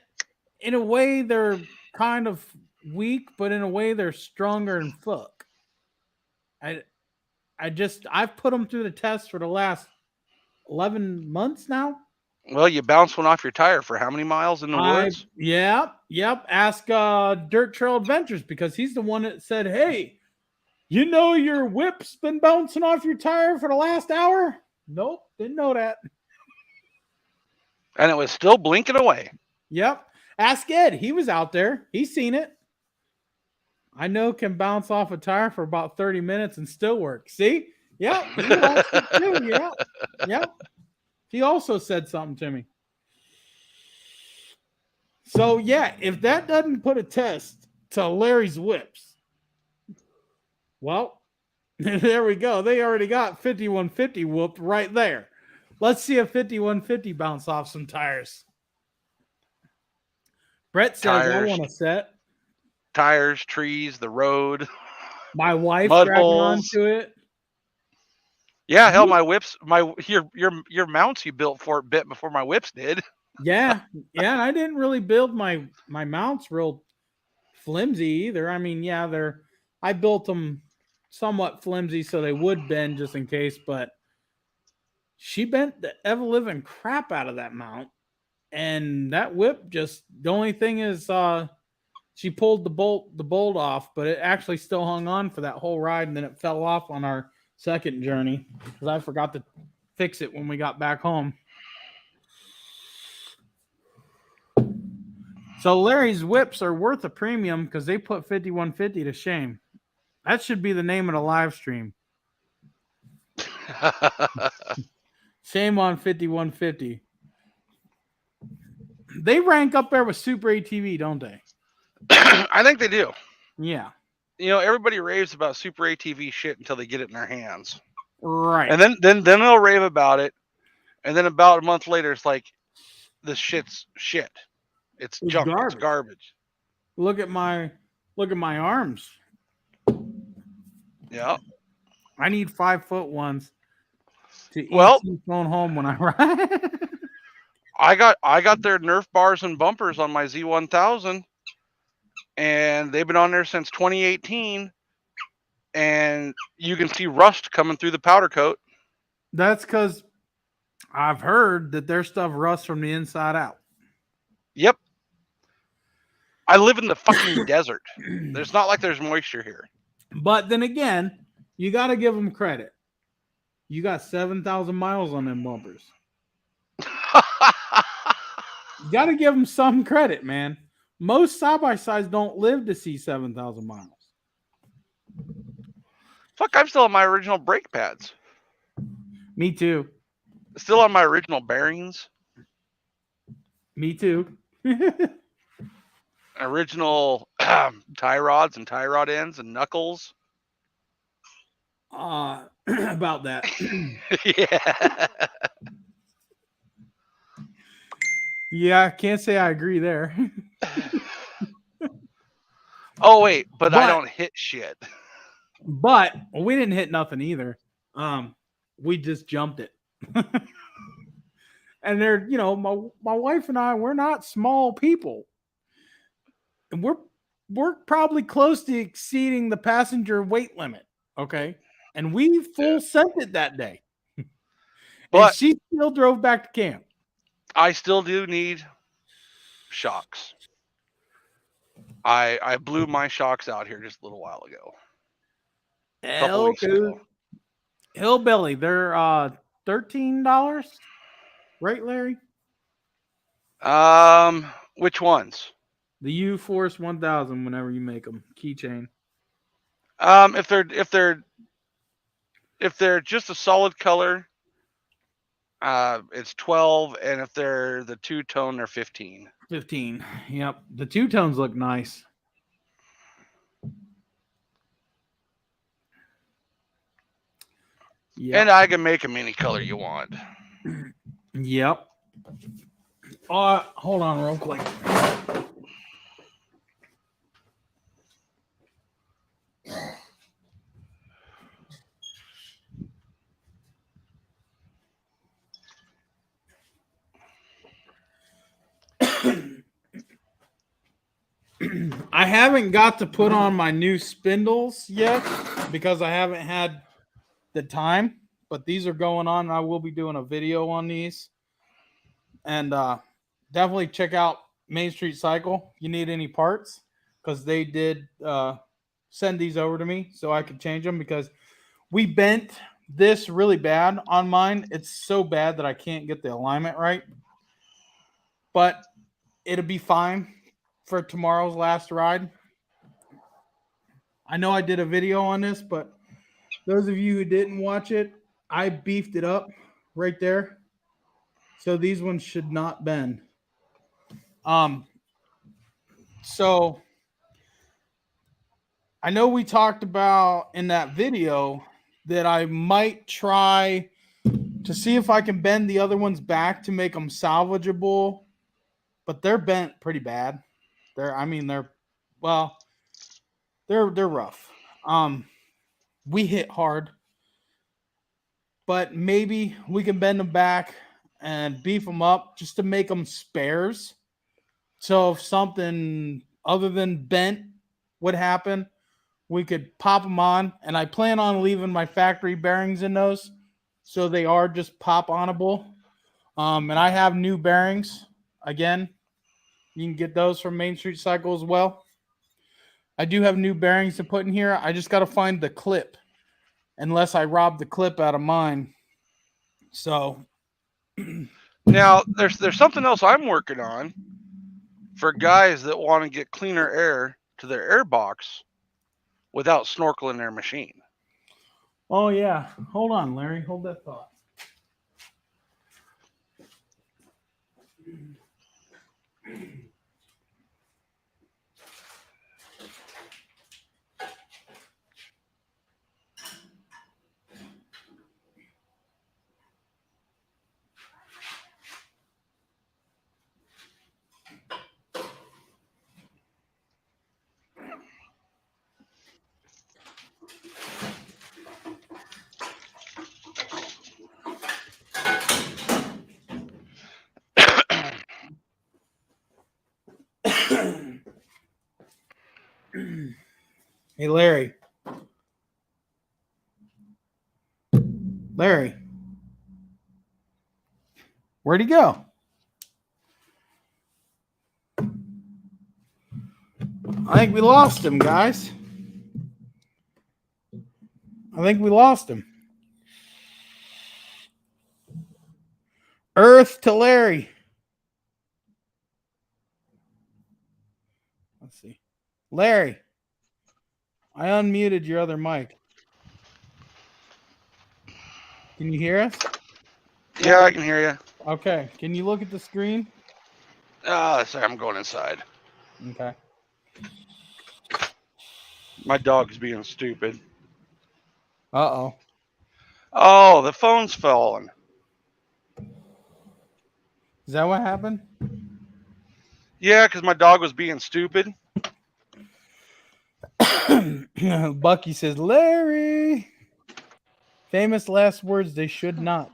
In a way, they're kind of weak, but in a way, they're stronger and fuck. I've put them through the test for the last 11 months now. Well, you bounce one off your tire for how many miles in the woods? Yep. Ask Dirt Trail Adventures, because he's the one that said, "Hey, you know your whip's been bouncing off your tire for the last hour?" Nope, didn't know that. And it was still blinking away. Yep. Ask Ed. He was out there. He's seen it. I know can bounce off a tire for about 30 minutes and still work. See? Yep. He watched it too. Yep. Yep. He also said something to me. So, yeah, if that doesn't put a test to Larry's whips, well, there we go. They already got 5150 whooped right there. Let's see if 5150 bounce off some tires. Brett says, I want a set. Tires, trees, the road. My wife grabbing onto it. Yeah, hell, my whips, your mounts you built for it bit before my whips did. Yeah. I didn't really build my mounts real flimsy either. I mean, yeah, I built them somewhat flimsy so they would bend just in case, but she bent the ever-living crap out of that mount. And that whip just, the only thing is she pulled the bolt off, but it actually still hung on for that whole ride, and then it fell off on our second journey because I forgot to fix it when we got back home. So Larry's whips are worth a premium because they put 5150 to shame. That should be the name of the live stream. Shame on 5150. They rank up there with Super ATV, don't they? I think they do. Yeah. You know, everybody raves about Super ATV shit until they get it in their hands. Right. And then they'll rave about it. And then about a month later, it's like, this shit's shit. It's junk. Garbage. It's garbage. Look at my arms. Yeah. I need 5-foot ones to eat phone home when I ride. I got their Nerf bars and bumpers on my Z1000, and they've been on there since 2018, and you can see rust coming through the powder coat. That's because I've heard that their stuff rusts from the inside out. Yep. I live in the fucking desert. There's not like there's moisture here. But then again, you got to give them credit. You got 7,000 miles on them bumpers. You got to give them some credit, man. Most side-by-sides don't live to see 7,000 miles. Fuck, I'm still on my original brake pads. Me too. Still on my original bearings. Me too. Original tie rods and tie rod ends and knuckles. About that. Yeah. Yeah, can't say I agree there. Oh, wait, but I don't hit shit. But we didn't hit nothing either. We just jumped it. And they're, you know, my wife and I, we're not small people. And we're probably close to exceeding the passenger weight limit. Okay. And we full sent it that day. But and she still drove back to camp. I still do need shocks. I blew my shocks out here just a little while ago. Hillbilly, they're $13, right, Larry? Which ones? The U Force 1000. Whenever you make them, keychain. If they're just a solid color, it's 12, and if they're the two-tone, they're 15. 15. Yep. The two tones look nice. Yep. And I can make them any color you want. Yep. Hold on real quick. I haven't got to put on my new spindles yet because I haven't had the time, but these are going on. And I will be doing a video on these. And definitely check out Main Street Cycle if you need any parts, because they did send these over to me so I could change them, because we bent this really bad on mine. It's so bad that I can't get the alignment right. But it'll be fine for tomorrow's last ride. I know I did a video on this, but those of you who didn't watch it, I beefed it up right there. So these ones should not bend. So I know we talked about in that video that I might try to see if I can bend the other ones back to make them salvageable, but they're bent pretty bad. They're rough. We hit hard, but maybe we can bend them back and beef them up just to make them spares. So if something other than bent would happen, we could pop them on. And I plan on leaving my factory bearings in those, so they are just pop-onable. And I have new bearings. Again, you can get those from Main Street Cycle as well. I do have new bearings to put in here. I just got to find the clip, unless I rob the clip out of mine. So now there's something else I'm working on for guys that want to get cleaner air to their air box without snorkeling their machine. Oh yeah, hold on, Larry. Hold that thought. Hey, Larry. Larry. Where'd he go? I think we lost him, guys. I think we lost him. Earth to Larry. Let's see. Larry, I unmuted your other mic. Can you hear us? Yeah, I can hear you. Okay. Can you look at the screen? Sorry, I'm going inside. Okay. My dog's being stupid. Uh-oh. Oh, the phone's falling. Is that what happened? Yeah, because my dog was being stupid. Bucky says, Larry. Famous last words, they should not.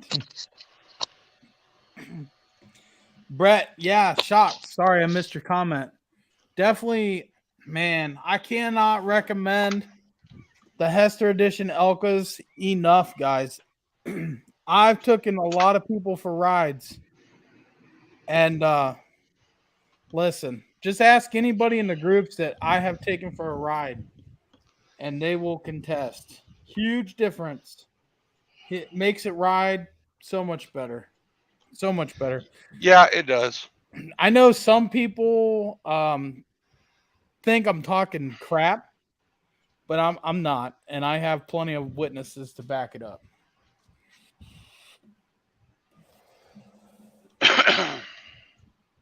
Brett, yeah, shocked. Sorry, I missed your comment. Definitely, man, I cannot recommend the Hester Edition Elkas enough, guys. I've taken a lot of people for rides. And listen, just ask anybody in the groups that I have taken for a ride, and they will contest. Huge difference. It makes it ride so much better. So much better. Yeah, it does. I know some people think I'm talking crap, but I'm not, and I have plenty of witnesses to back it up.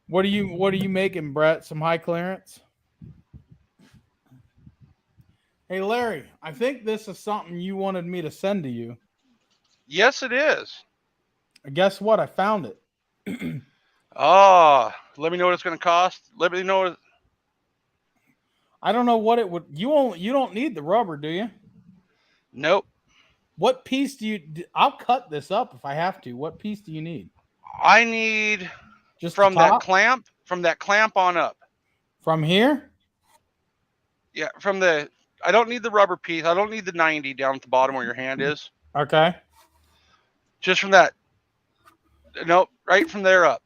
What are you making, Brett? Some high clearance? Hey Larry, I think this is something you wanted me to send to you. Yes, it is. Guess what? I found it. Oh, let me know what it's going to cost. Let me know. I don't know what it would. You don't need the rubber, do you? Nope. What piece do you? I'll cut this up if I have to. What piece do you need? I need Just the from that top? clamp on up. From here? Yeah, from the. I don't need the rubber piece. I don't need the 90 down at the bottom where your hand is. Okay. Just from that. Nope, right from there up.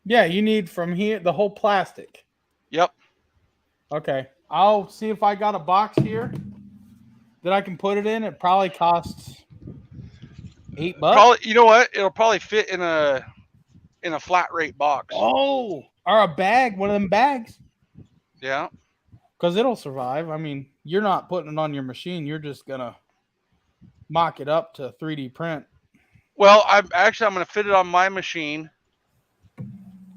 Yeah, you need from here the whole plastic. Yep. Okay. I'll see if I got a box here that I can put it in. It probably costs $8. Probably. You know what? It'll probably fit in a flat rate box. Oh, or a bag, one of them bags. Yeah. Because it'll survive. I mean, you're not putting it on your machine. You're just gonna mock it up to 3D print. Well, I'm going to fit it on my machine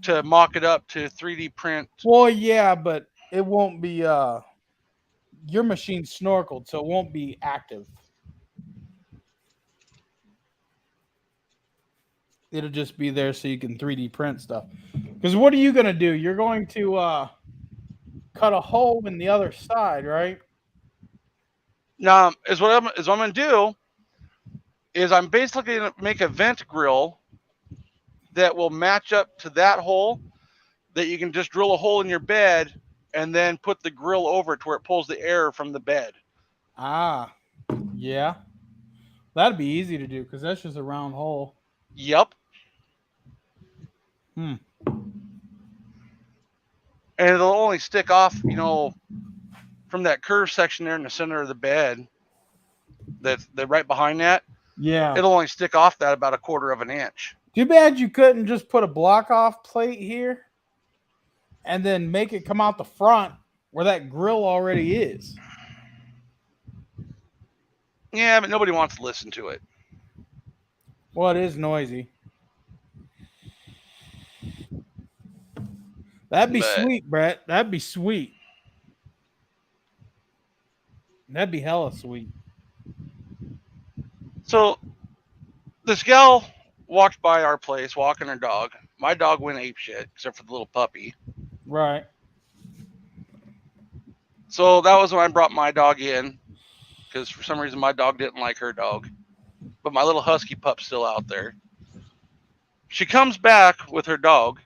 to mock it up to 3D print. Well, yeah, but it won't be your machine's snorkeled, so it won't be active. It'll just be there so you can 3D print stuff. Because what are you gonna do? You're going to cut a hole in the other side, right? Now, what I'm going to do is I'm basically going to make a vent grill that will match up to that hole, that you can just drill a hole in your bed and then put the grill over to where it pulls the air from the bed. Ah, yeah. That'd be easy to do because that's just a round hole. Yep. Hmm. And it'll only stick off, from that curved section there in the center of the bed. That's right behind that. Yeah. It'll only stick off that about 1/4 of an inch. Too bad you couldn't just put a block off plate here and then make it come out the front where that grill already is. Yeah, but nobody wants to listen to it. Well, it is noisy. That'd be sweet, Brett. That'd be sweet. That'd be hella sweet. So this gal walked by our place walking her dog. My dog went apeshit, except for the little puppy. Right. So that was when I brought my dog in, because for some reason my dog didn't like her dog. But my little husky pup's still out there. She comes back with her dog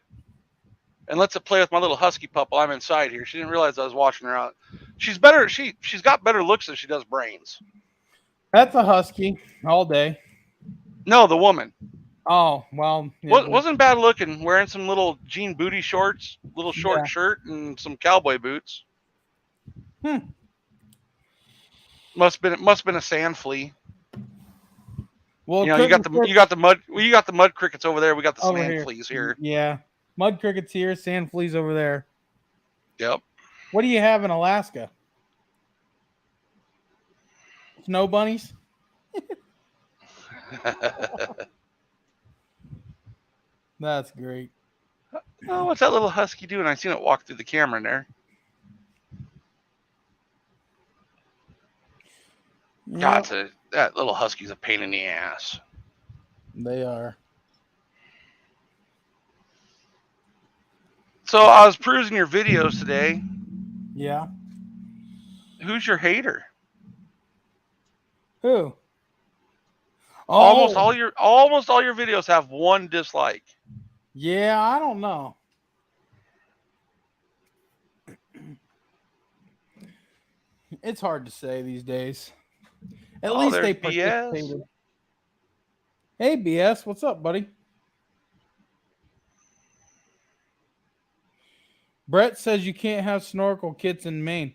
and lets it play with my little husky pup while I'm inside here. She didn't realize I was watching her out. She's got better looks than she does brains. That's a husky all day. No, the woman. Oh, well. Wasn't bad looking, wearing some little jean booty shorts, little short shirt, and some cowboy boots. Must have been a sand flea. Well, you got the mud crickets over there. We got the sand fleas here. Yeah, mud crickets here, sand fleas over there. Yep. What do you have in Alaska? Snow bunnies? That's great. Oh, what's that little husky doing? I seen it walk through the camera in there. Yep. God, that little husky's a pain in the ass. They are. So I was perusing your videos today. Yeah. Who's your hater? Who? Oh. Almost all your videos have one dislike. Yeah, I don't know. It's hard to say these days. At least they participated. BS. Hey, BS, what's up, buddy? Brett says you can't have snorkel kits in Maine.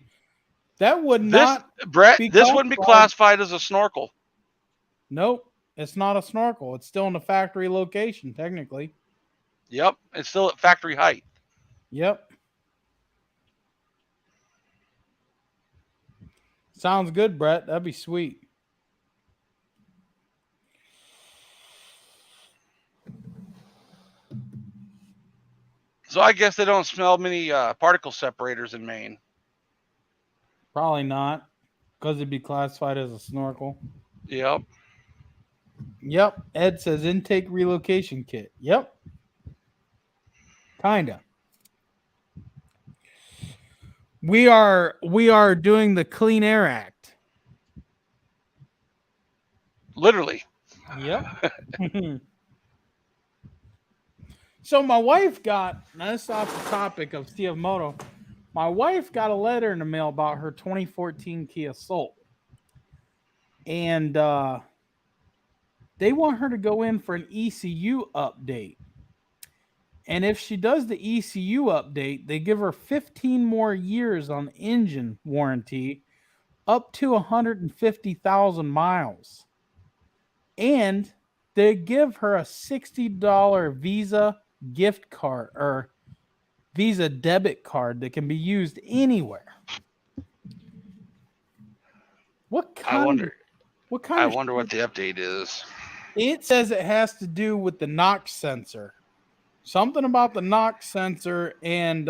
That would not. Brett, this wouldn't be classified as a snorkel. Nope, it's not a snorkel. It's still in the factory location, technically. Yep, it's still at factory height. Yep. Sounds good, Brett. That'd be sweet. So I guess they don't smell many particle separators in Maine. Probably not, because it'd be classified as a snorkel. Yep. Yep. Ed says intake relocation kit. Yep. Kinda. We are doing the Clean Air Act. Literally. Yep. So my wife got, now this is off the topic of CF my wife got a letter in the mail about her 2014 Kia Soul. And they want her to go in for an ECU update. And if she does the ECU update, they give her 15 more years on engine warranty, up to 150,000 miles. And they give her a $60 Visa gift card or Visa debit card that can be used anywhere. What kind I wonder what what the update is. It says it has to do with the NOx sensor. Something about the NOx sensor, and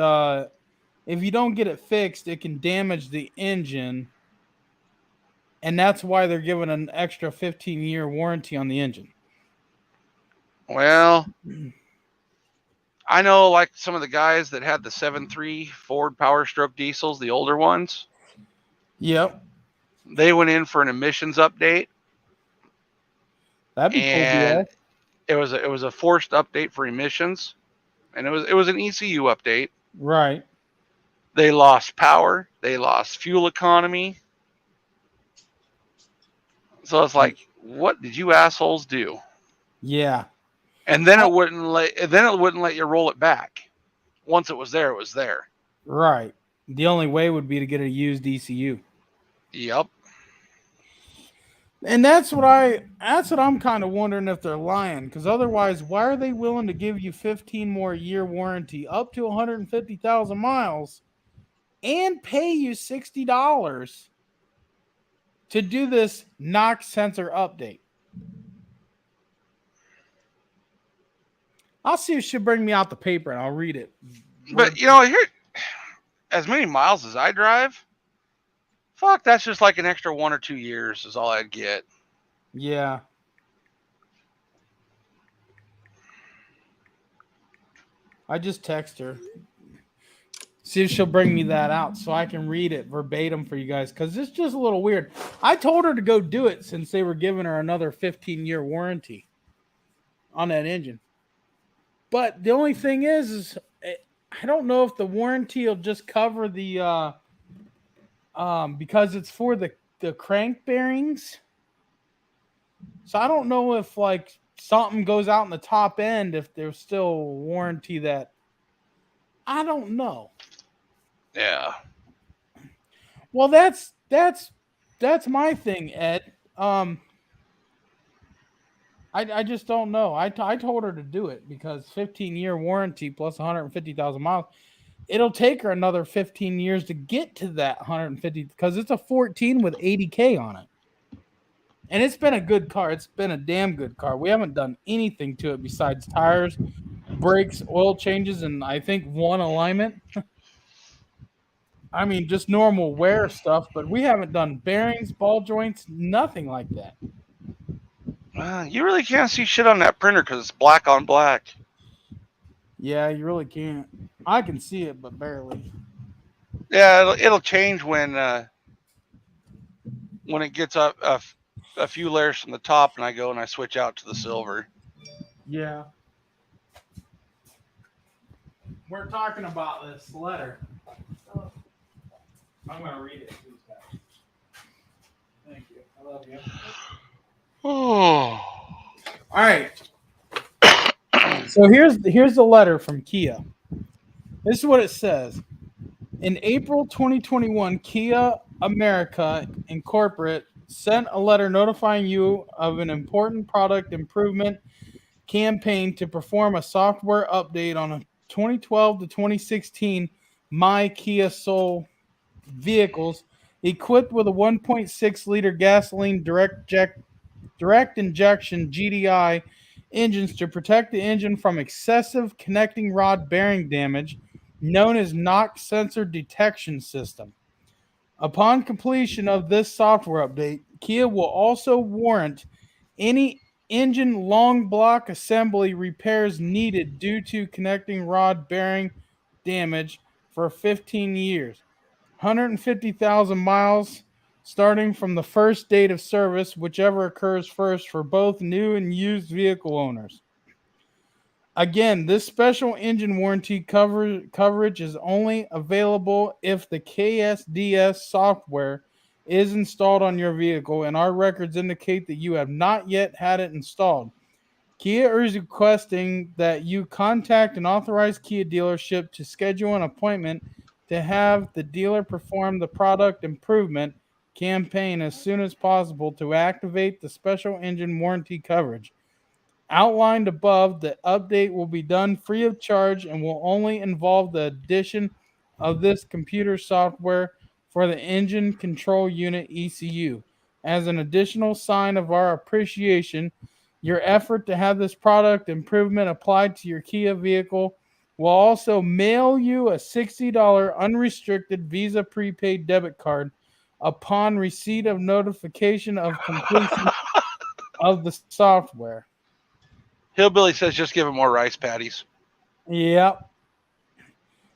if you don't get it fixed, it can damage the engine. And that's why they're giving an extra 15-year warranty on the engine. Well, I know like some of the guys that had the 7.3 Ford Power Stroke diesels, the older ones. Yep. They went in for an emissions update. That'd be and cool. It was a forced update for emissions, and it was an ECU update. Right. They lost power. They lost fuel economy. So it's like, what did you assholes do? Yeah. And then it wouldn't let you roll it back. Once it was there, it was there. Right. The only way would be to get a used ECU. Yep. And that's what I'm kind of wondering if they're lying, because otherwise, why are they willing to give you 15 more year warranty up to 150,000 miles and pay you $60 to do this NOx sensor update? I'll see if she'll bring me out the paper and I'll read it. But here, as many miles as I drive, fuck, that's just like an extra 1 or 2 years is all I'd get. Yeah. I just text her. See if she'll bring me that out so I can read it verbatim for you guys, because it's just a little weird. I told her to go do it since they were giving her another 15-year warranty on that engine. But the only thing is I don't know if the warranty will just cover the because it's for the crank bearings. So I don't know if like something goes out in the top end, if there's still warranty that. I don't know. Yeah. Well, that's my thing, Ed. I just don't know. I told her to do it because 15-year warranty plus 150,000 miles. It'll take her another 15 years to get to that 150 because it's a 14 with 80K on it. And it's been a good car. It's been a damn good car. We haven't done anything to it besides tires, brakes, oil changes, and I think one alignment. I mean, just normal wear stuff, but we haven't done bearings, ball joints, nothing like that. You really can't see shit on that printer because it's black on black. Yeah, you really can't. I can see it, but barely. Yeah, it'll change when it gets up a few layers from the top, and I go and I switch out to the silver. Yeah. We're talking about this letter. I'm going to read it. Thank you. I love you. Oh. All right. So here's the letter from Kia. This is what it says. In April 2021, Kia America Incorporated sent a letter notifying you of an important product improvement campaign to perform a software update on a 2012 to 2016 My Kia Soul vehicles equipped with a 1.6 liter gasoline direct injection GDI engines to protect the engine from excessive connecting rod bearing damage, known as knock sensor detection system. Upon completion of this software update, Kia will also warrant any engine long block assembly repairs needed due to connecting rod bearing damage for 15 years, 150,000 miles starting from the first date of service, whichever occurs first for both new and used vehicle owners. Again, this special engine warranty coverage is only available if the KSDS software is installed on your vehicle, and our records indicate that you have not yet had it installed. Kia is requesting that you contact an authorized Kia dealership to schedule an appointment to have the dealer perform the product improvement campaign as soon as possible to activate the special engine warranty coverage. Outlined above, the update will be done free of charge and will only involve the addition of this computer software for the engine control unit ECU. As an additional sign of our appreciation, your effort to have this product improvement applied to your Kia vehicle will also mail you a $60 unrestricted Visa prepaid debit card upon receipt of notification of completion of the software. Hillbilly says just give him more rice patties. Yep.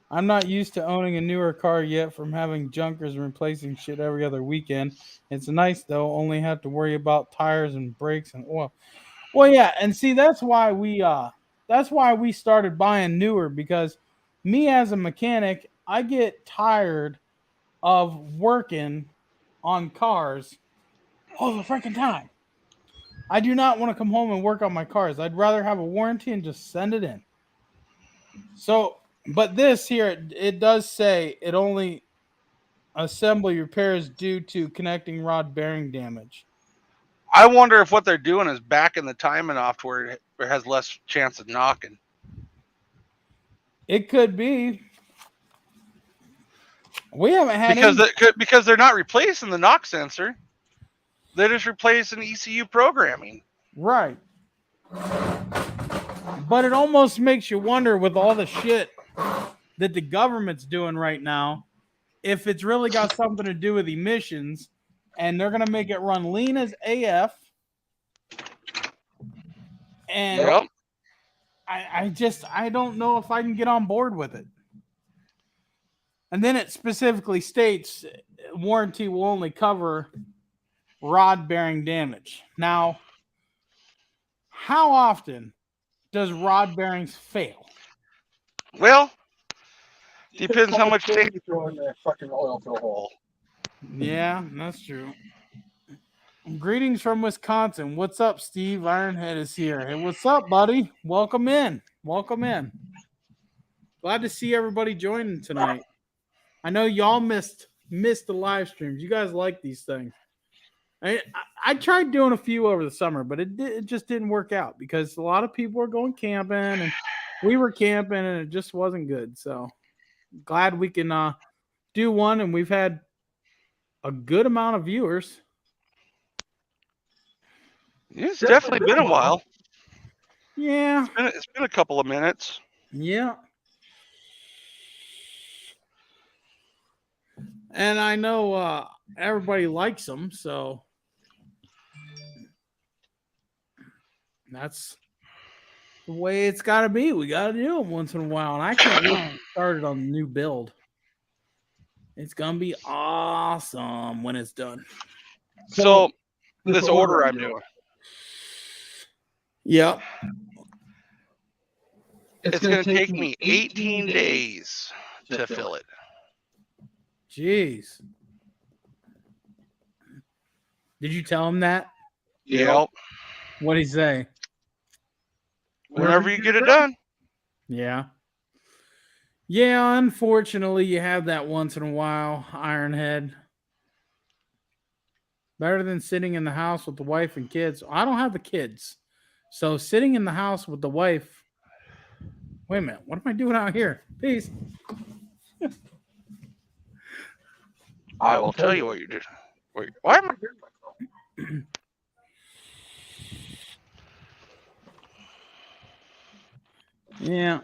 I'm not used to owning a newer car yet from having junkers replacing shit every other weekend. It's nice though, only have to worry about tires and brakes and oil. Well, yeah, and see that's why we started buying newer, because me as a mechanic, I get tired of working on cars all the freaking time. I do not want to come home and work on my cars. I'd rather have a warranty and just send it in. So, but this here, it does say it only assembly repairs due to connecting rod bearing damage. I wonder if what they're doing is backing the timing off to where it has less chance of knocking. It could be. We haven't had because they're not replacing the knock sensor. They're just replacing ECU programming. Right. But it almost makes you wonder, with all the shit that the government's doing right now, if it's really got something to do with emissions, and they're going to make it run lean as AF. And yep. I don't know if I can get on board with it. And then it specifically states warranty will only cover rod bearing damage. Now, how often does rod bearings fail? Well, depends how much you throw in that fucking oil fill hole. Yeah, that's true. Greetings from Wisconsin. What's up, Steve? Ironhead is here. Hey, what's up, buddy? Welcome in. Welcome in. Glad to see everybody joining tonight. I know y'all missed the live streams. You guys like these things. I tried doing a few over the summer, but it just didn't work out because a lot of people were going camping and we were camping and it just wasn't good. So glad we can do one, and we've had a good amount of viewers. It's definitely been a while. Yeah. It's been a couple of minutes. Yeah. And I know everybody likes them, so that's the way it's got to be. We got to do them once in a while, and I can't wait to get started on the new build. It's going to be awesome when it's done. So this order I'm doing. Yep. It's going to take me 18 days to fill it. Jeez. Did you tell him that? Yep. What'd he say? Whenever you get it done. Yeah. Yeah, unfortunately, you have that once in a while, Ironhead. Better than sitting in the house with the wife and kids. I don't have the kids. So sitting in the house with the wife. Wait a minute. What am I doing out here? Peace. I will tell you what you did. Wait, why am I? Yeah.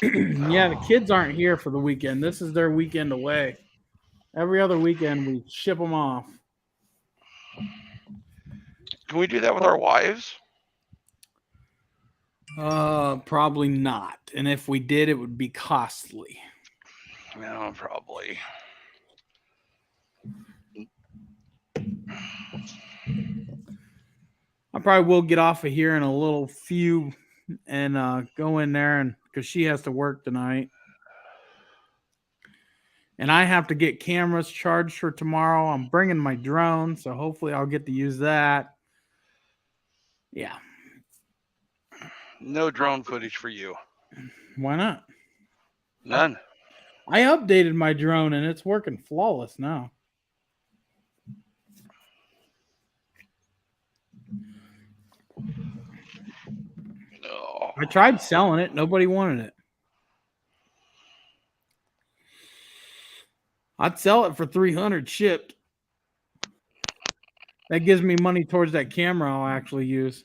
Yeah, the kids aren't here for the weekend. This is their weekend away. Every other weekend we ship them off. Can we do that with our wives? Probably not. And if we did, it would be costly. No, probably. I probably will get off of here in a little few and go in there and because she has to work tonight. And I have to get cameras charged for tomorrow. I'm bringing my drone, so hopefully I'll get to use that. Yeah. No drone footage for you. Why not? None. I updated my drone and it's working flawless now. No. I tried selling it. Nobody wanted it. I'd sell it for $300 shipped. That gives me money towards that camera I'll actually use.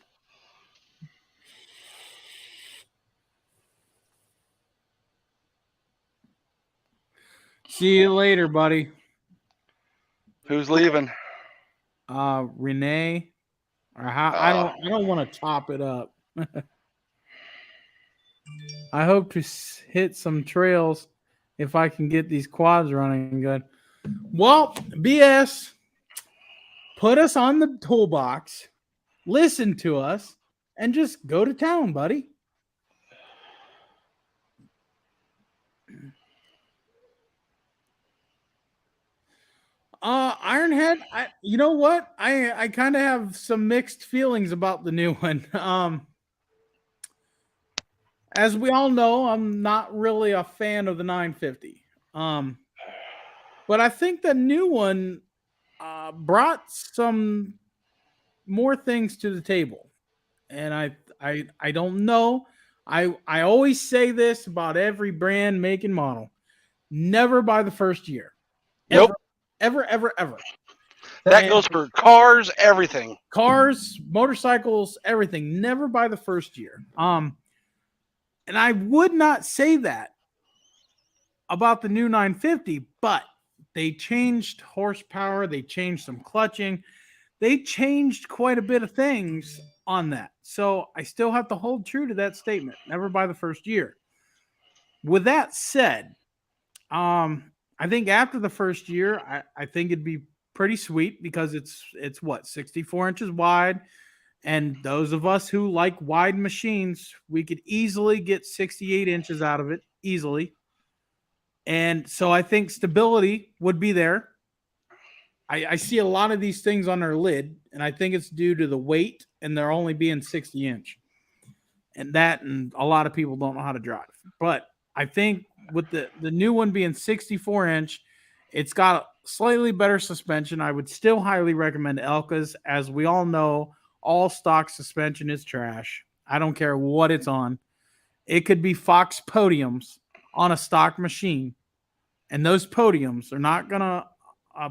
See you later, buddy. Who's leaving? Renee. Or how? I don't want to top it up. I hope to hit some trails if I can get these quads running good. Well, BS, put us on the toolbox, listen to us, and just go to town, buddy. Ironhead, you know what? I kind of have some mixed feelings about the new one. As we all know, I'm not really a fan of the 950. But I think the new one brought some more things to the table. And I don't know. I always say this about every brand, make, and model. Never buy the first year. Nope. Ever. That goes for cars, everything. Cars, motorcycles, everything. Never buy the first year. And I would not say that about the new 950, but they changed horsepower, they changed some clutching, they changed quite a bit of things on that. So I still have to hold true to that statement. Never buy the first year. With that said, I think after the first year, I think it'd be pretty sweet because it's what 64 inches wide. And those of us who like wide machines, we could easily get 68 inches out of it easily. And so I think stability would be there. I see a lot of these things on their lid, and I think it's due to the weight and they're only being 60 inch. And a lot of people don't know how to drive. But I think with the new one being 64 inch, it's got slightly better suspension. I would still highly recommend Elka's. As we all know, all stock suspension is trash. I don't care what it's on. It could be Fox podiums on a stock machine, and those podiums are not going to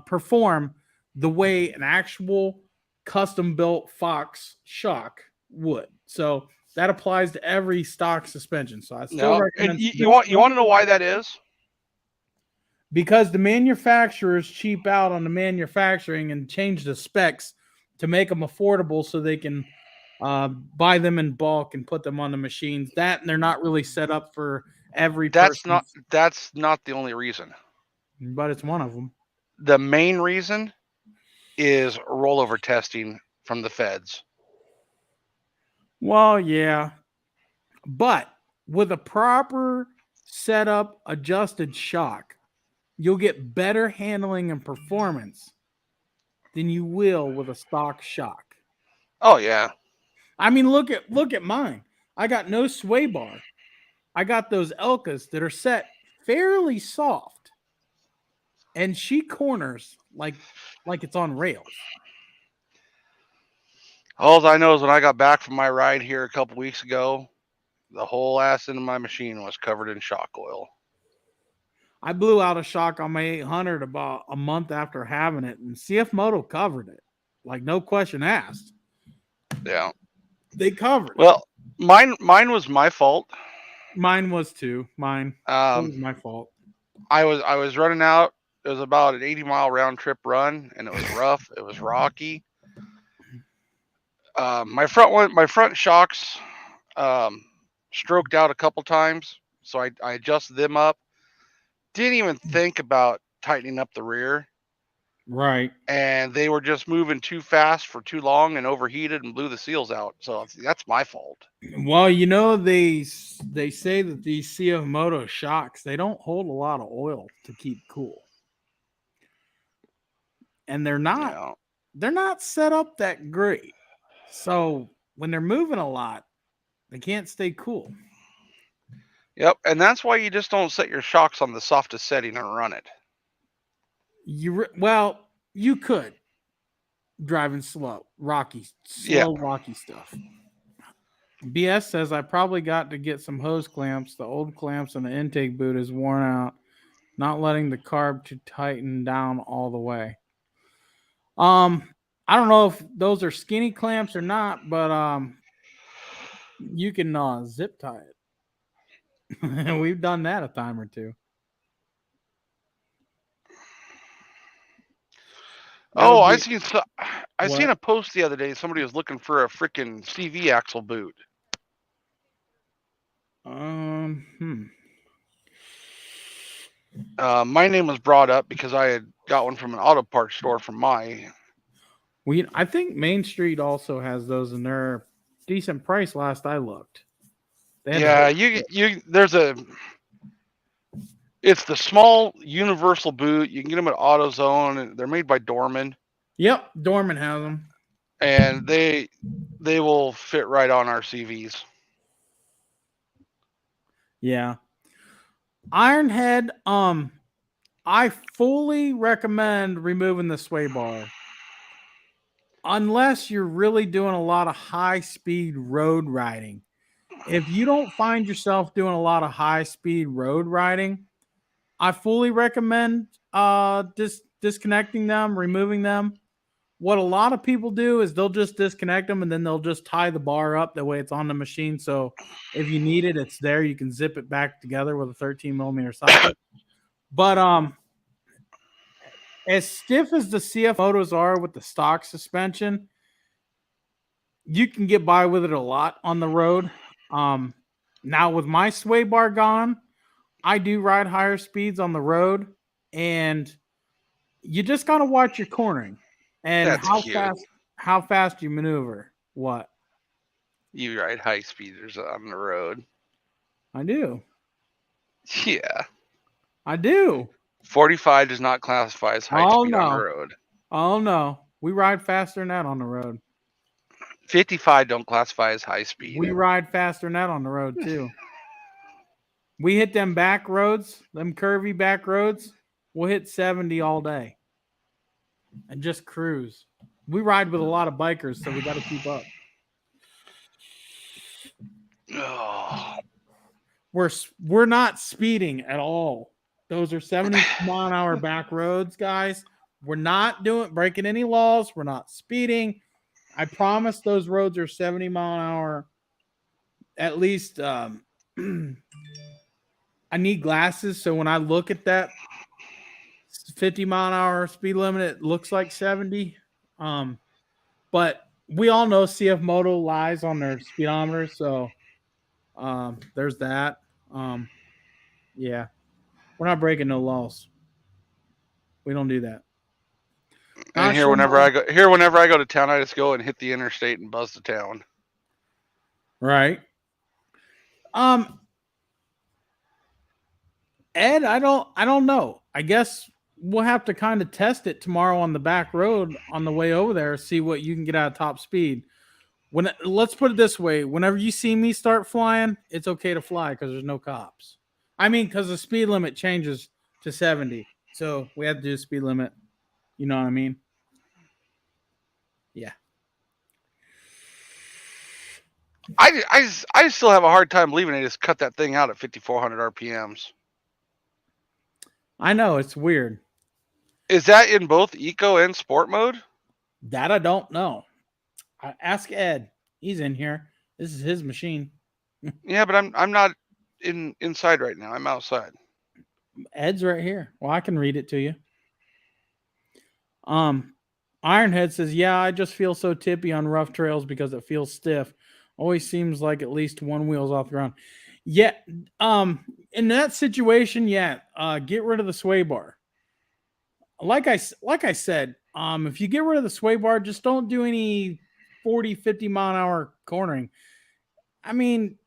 perform the way an actual custom-built Fox shock would. So that applies to every stock suspension. So I still recommend. And you want to know why that is? Because the manufacturers cheap out on the manufacturing and change the specs to make them affordable so they can buy them in bulk and put them on the machines. That and they're not really set up for every person. That's not the only reason. But it's one of them. The main reason is rollover testing from the feds. Well, yeah. But with a proper setup adjusted shock, you'll get better handling and performance than you will with a stock shock. Oh yeah. I mean, look at mine. I got no sway bar. I got those Elkas that are set fairly soft, and she corners like it's on rails. All I know is when I got back from my ride here a couple weeks ago, the whole ass end of my machine was covered in shock oil. I blew out a shock on my 800 about a month after having it, and CF Moto covered it. Like, no question asked. Yeah. They covered it. Well, mine was my fault. Mine was too. It was my fault. I was running out. It was about an 80-mile round trip run, and it was rough. It was rocky. My front shocks stroked out a couple times, so I adjusted them up. Didn't even think about tightening up the rear, Right. and they were just moving too fast for too long and overheated and blew the seals out. So that's my fault. Well, you know, they say that these CF Moto shocks, they don't hold a lot of oil to keep cool. And they're not set up that great. So when they're moving a lot, they can't stay cool. Yep, and that's why you just don't set your shocks on the softest setting and run it. You could driving slow, rocky stuff. BS says I probably got to get some hose clamps. The old clamps and the intake boot is worn out, not letting the carb to tighten down all the way. I don't know if those are skinny clamps or not, but you can zip tie it. We've done that a time or two. I seen a post the other day. Somebody was looking for a freaking CV axle boot. My name was brought up because I had got one from an auto parts store from my. I think Main Street also has those, and they're decent price. Last I looked. Yeah, it's the small universal boot. You can get them at AutoZone, and they're made by Dorman. Yep, Dorman has them, and they will fit right on our CVs. Yeah, Ironhead. I fully recommend removing the sway bar, unless you're really doing a lot of high-speed road riding. If you don't find yourself doing a lot of high-speed road riding, I fully recommend disconnecting them, removing them. What a lot of people do is they'll just disconnect them and then they'll just tie the bar up. That way it's on the machine. So if you need it, it's there. You can zip it back together with a 13 millimeter socket. But as stiff as the CF Motos are with the stock suspension, you can get by with it a lot on the road. Now with my sway bar gone, I do ride higher speeds on the road, and you just gotta watch your cornering and how fast you maneuver. What? You ride high speeders on the road. I do. Yeah. I do. 45 does not classify as high speed on the road. Oh no. We ride faster than that on the road. 55 don't classify as high speed. We ride faster than that on the road too. We hit them back roads, them curvy back roads. We'll hit 70 all day and just cruise. We ride with a lot of bikers, so we got to keep up. Oh. We're not speeding at all. Those are 70 mile an hour back roads, guys. We're not breaking any laws. We're not speeding. I promise those roads are 70 mile an hour. At least I need glasses, so when I look at that 50 mile an hour speed limit, it looks like 70. But we all know CF Moto lies on their speedometer, so there's that. Yeah, we're not breaking no laws. We don't do that. And whenever I go to town, I just go and hit the interstate and buzz the town. Right. Ed, I don't know. I guess we'll have to kind of test it tomorrow on the back road on the way over there, see what you can get out of top speed. Let's put it this way: whenever you see me start flying, it's okay to fly because there's no cops. I mean, because the speed limit changes to 70, so we have to do the speed limit. You know what I mean? Yeah. I still have a hard time believing they just cut that thing out at 5,400 RPMs. I know, it's weird. Is that in both eco and sport mode? That I don't know. Ask Ed. He's in here. This is his machine. Yeah, but I'm not inside right now. I'm outside. Ed's right here. Well, I can read it to you. Ironhead says, "Yeah, I just feel so tippy on rough trails because it feels stiff. Always seems like at least one wheel's off the ground." Yeah, in that situation, yeah, get rid of the sway bar. Like I said, if you get rid of the sway bar, just don't do any 40, 50 mile an hour cornering. I mean,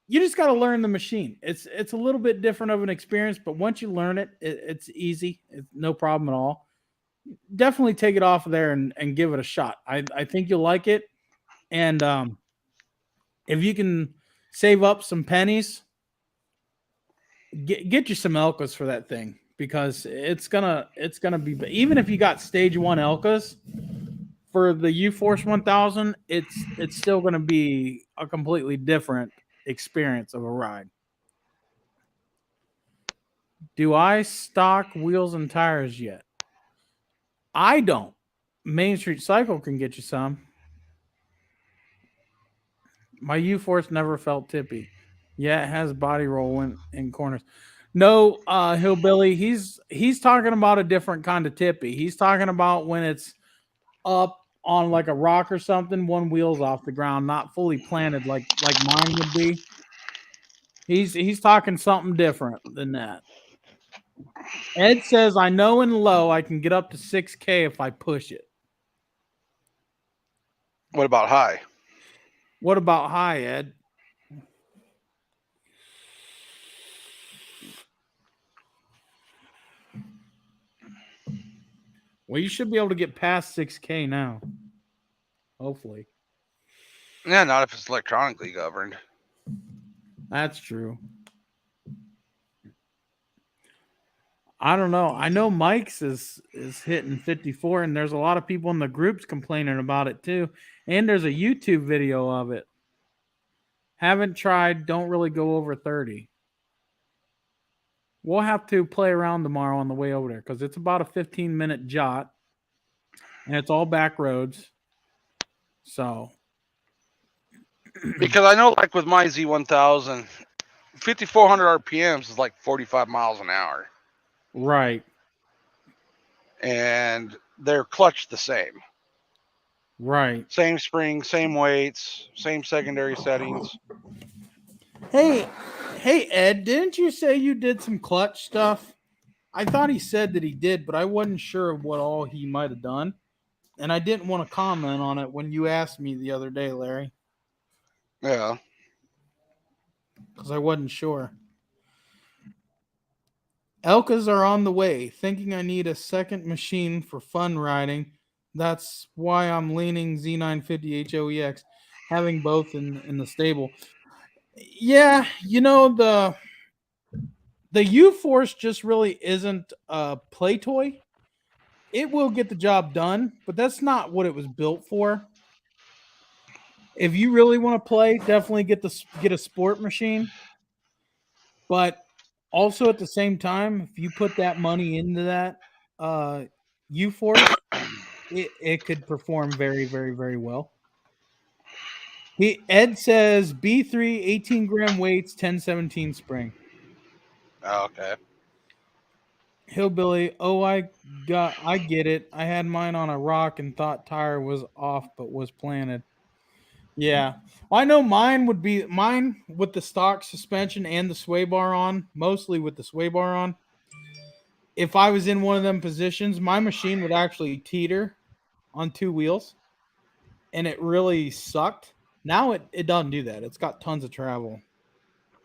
you just got to learn the machine. It's a little bit different of an experience, but once you learn it, it's easy. It's no problem at all. Definitely take it off of there and give it a shot. I think you'll like it. And if you can save up some pennies, get you some Elkas for that thing because it's gonna be, even if you got stage 1 Elkas for the U-Force 1000, it's still gonna be a completely different experience of a ride. Do I stock wheels and tires yet? I don't. Main Street Cycle can get you some. My U-Force never felt tippy. Yeah, it has body roll in corners. No, Hillbilly, he's talking about a different kind of tippy. He's talking about when it's up on like a rock or something, one wheel's off the ground, not fully planted like mine would be. He's talking something different than that. Ed says, I know in low I can get up to 6K if I push it. What about high? What about high, Ed? Well, you should be able to get past 6K now. Hopefully. Yeah, not if it's electronically governed. That's true. I don't know. I know Mike's is hitting 54, and there's a lot of people in the groups complaining about it too. And there's a YouTube video of it. Haven't tried, don't really go over 30. We'll have to play around tomorrow on the way over there because it's about a 15-minute jot. And it's all back roads. So Because I know, like with my Z1000, 5,400 RPMs is like 45 miles an hour. right. And they're clutched the same. Right. Same spring, same weights, same secondary settings. Hey, Ed, didn't you say you did some clutch stuff? I thought he said that he did, but I wasn't sure of what all he might have done. And I didn't want to comment on it when you asked me the other day, Larry, Yeah. because I wasn't sure. Elkas are on the way, thinking I need a second machine for fun riding. That's why I'm leaning Z950 HOEX, having both in the stable. Yeah, the U-Force just really isn't a play toy. It will get the job done, but that's not what it was built for. If you really want to play, definitely get a sport machine. But also at the same time, if you put that money into that U-Force, it could perform very, very, very well. Ed says B3 18-gram weights, 1017 spring. Oh, okay. Hillbilly, I get it. I had mine on a rock and thought tire was off but was planted. Yeah. Well, I know mine with the stock suspension and the sway bar on, mostly with the sway bar on. If I was in one of them positions, my machine would actually teeter on two wheels and it really sucked. Now it doesn't do that. It's got tons of travel.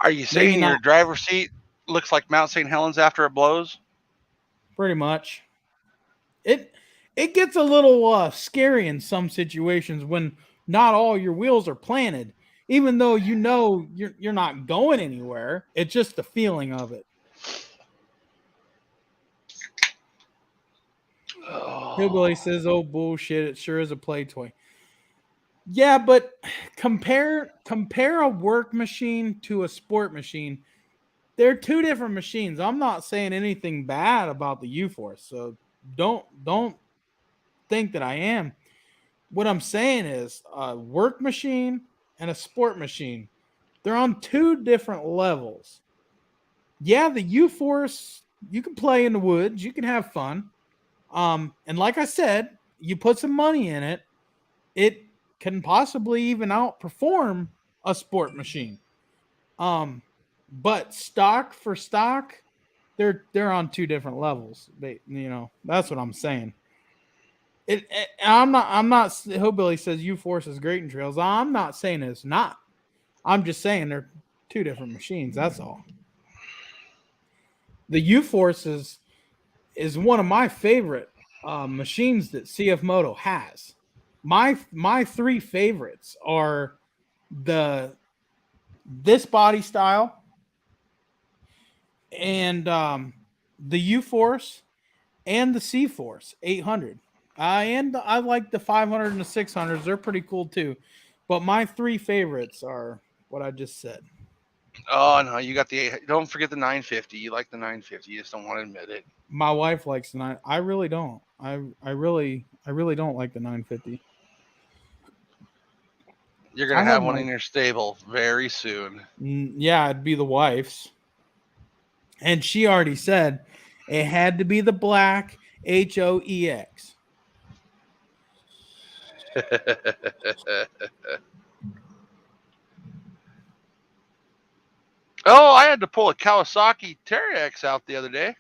Are you Maybe saying not your driver's seat looks like Mount St. Helens after it blows? pretty much. It gets a little scary in some situations when not all your wheels are planted. Even though you're not going anywhere, it's just the feeling of it. Oh. Hillbilly says, "Oh bullshit! It sure is a play toy." Yeah, but compare a work machine to a sport machine. They're two different machines. I'm not saying anything bad about the U-Force, so don't think that I am. What I'm saying is a work machine and a sport machine. They're on two different levels. Yeah, the U-Force, you can play in the woods, you can have fun. And like I said, you put some money in it, it can possibly even outperform a sport machine. Um, but stock for stock, they're on two different levels. That's what I'm saying. I'm not. Hillbilly says U Force is great in trails. I'm not saying it's not. I'm just saying they're two different machines. That's all. The U Force is one of my favorite machines that CF Moto has. My three favorites are the this body style and the U Force and the C Force 800. And I like the 500 and the 600s. They're pretty cool too. But my three favorites are what I just said. Oh no, you got the 8. Don't forget the 950. You like the 950. You just don't want to admit it. My wife likes the 9. I really don't. I really don't like the 950. You're gonna I have have one my in your stable very soon. yeah, it'd be the wife's. And she already said it had to be the black HOEX. Oh, I had to pull a Kawasaki Terex out the other day.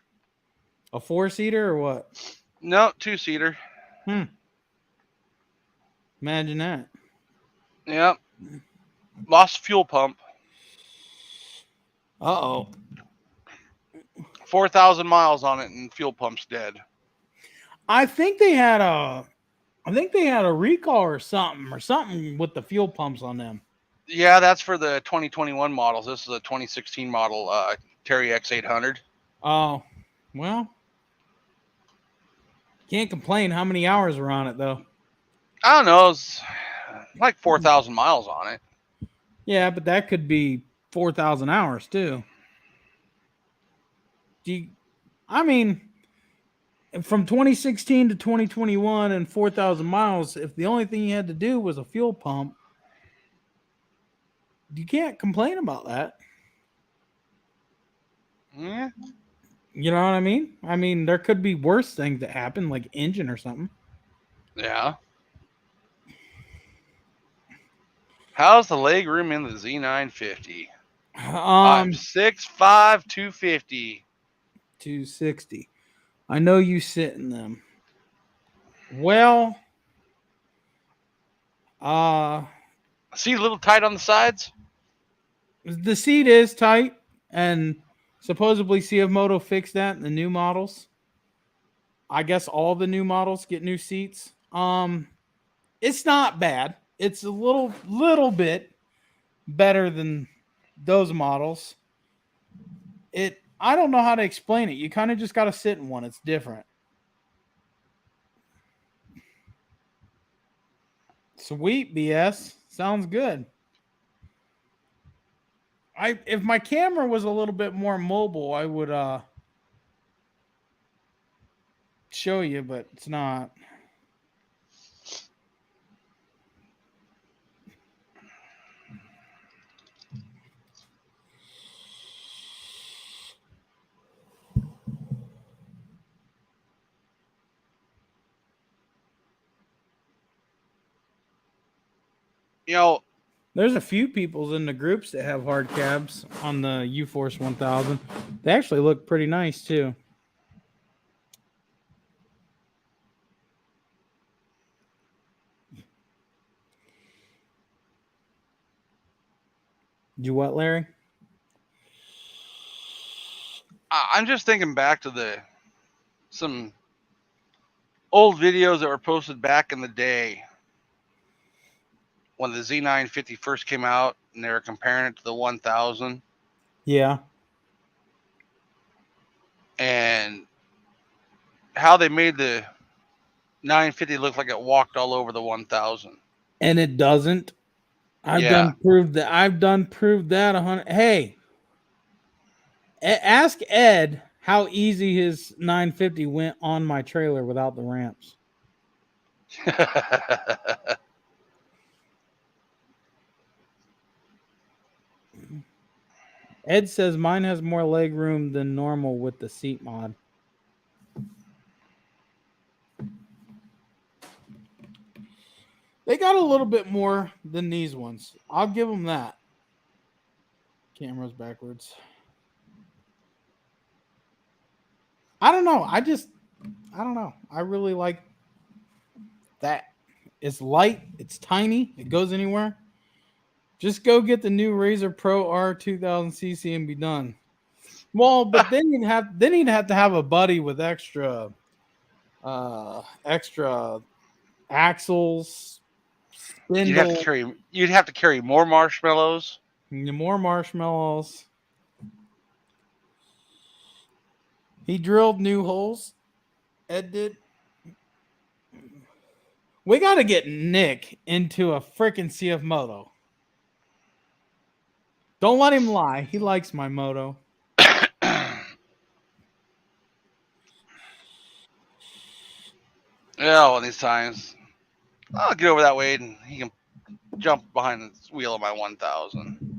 A 4-seater or what? No, 2-seater. Imagine that. Yep. Lost fuel pump. Uh-oh. 4,000 miles on it and fuel pump's dead. I think they had a recall or something with the fuel pumps on them. Yeah, that's for the 2021 models. This is a 2016 model Terex 800. Oh, well, can't complain. How many hours were on it though? I don't know. It's like 4,000 miles on it. Yeah, but that could be 4,000 hours too. I mean, from 2016 to 2021 and 4,000 miles, if the only thing you had to do was a fuel pump, you can't complain about that. Yeah. You know what I mean? I mean, there could be worse things that happen, like engine or something. Yeah. How's the leg room in the Z950? I'm 6'5", 250. 260. I know you sit in them. Well, See, a little tight on the sides? the seat is tight, and supposedly CF Moto fixed that in the new models. I guess all the new models get new seats. It's not bad. It's a little bit better than those models. I don't know how to explain it. You kind of just got to sit in one. It's different. Sweet BS. Sounds good. If my camera was a little bit more mobile, I would show you, but it's not. You know, There's a few people in the groups that have hard cabs on the U-Force 1000. They actually look pretty nice too. You what, Larry? I'm just thinking back to some old videos that were posted back in the day when the Z950 first came out and they were comparing it to the 1000. Yeah. And how they made the 950 look like it walked all over the 1000. And it doesn't. I've done proved that. 100. Hey, ask Ed how easy his 950 went on my trailer without the ramps. Ed says mine has more leg room than normal with the seat mod. They got a little bit more than these ones. I'll give them that. Camera's backwards. I don't know. I don't know. I really like that. It's light. It's tiny. It goes anywhere. Just go get the new Razor Pro R2000cc and be done. Well, but then he'd have to have a buddy with extra axles, spindle. You'd have to carry more marshmallows. More marshmallows. He drilled new holes. Ed did. We got to get Nick into a freaking CF Moto. Don't let him lie. He likes my moto. Yeah, one of these times. I'll get over that way and he can jump behind the wheel of my 1000.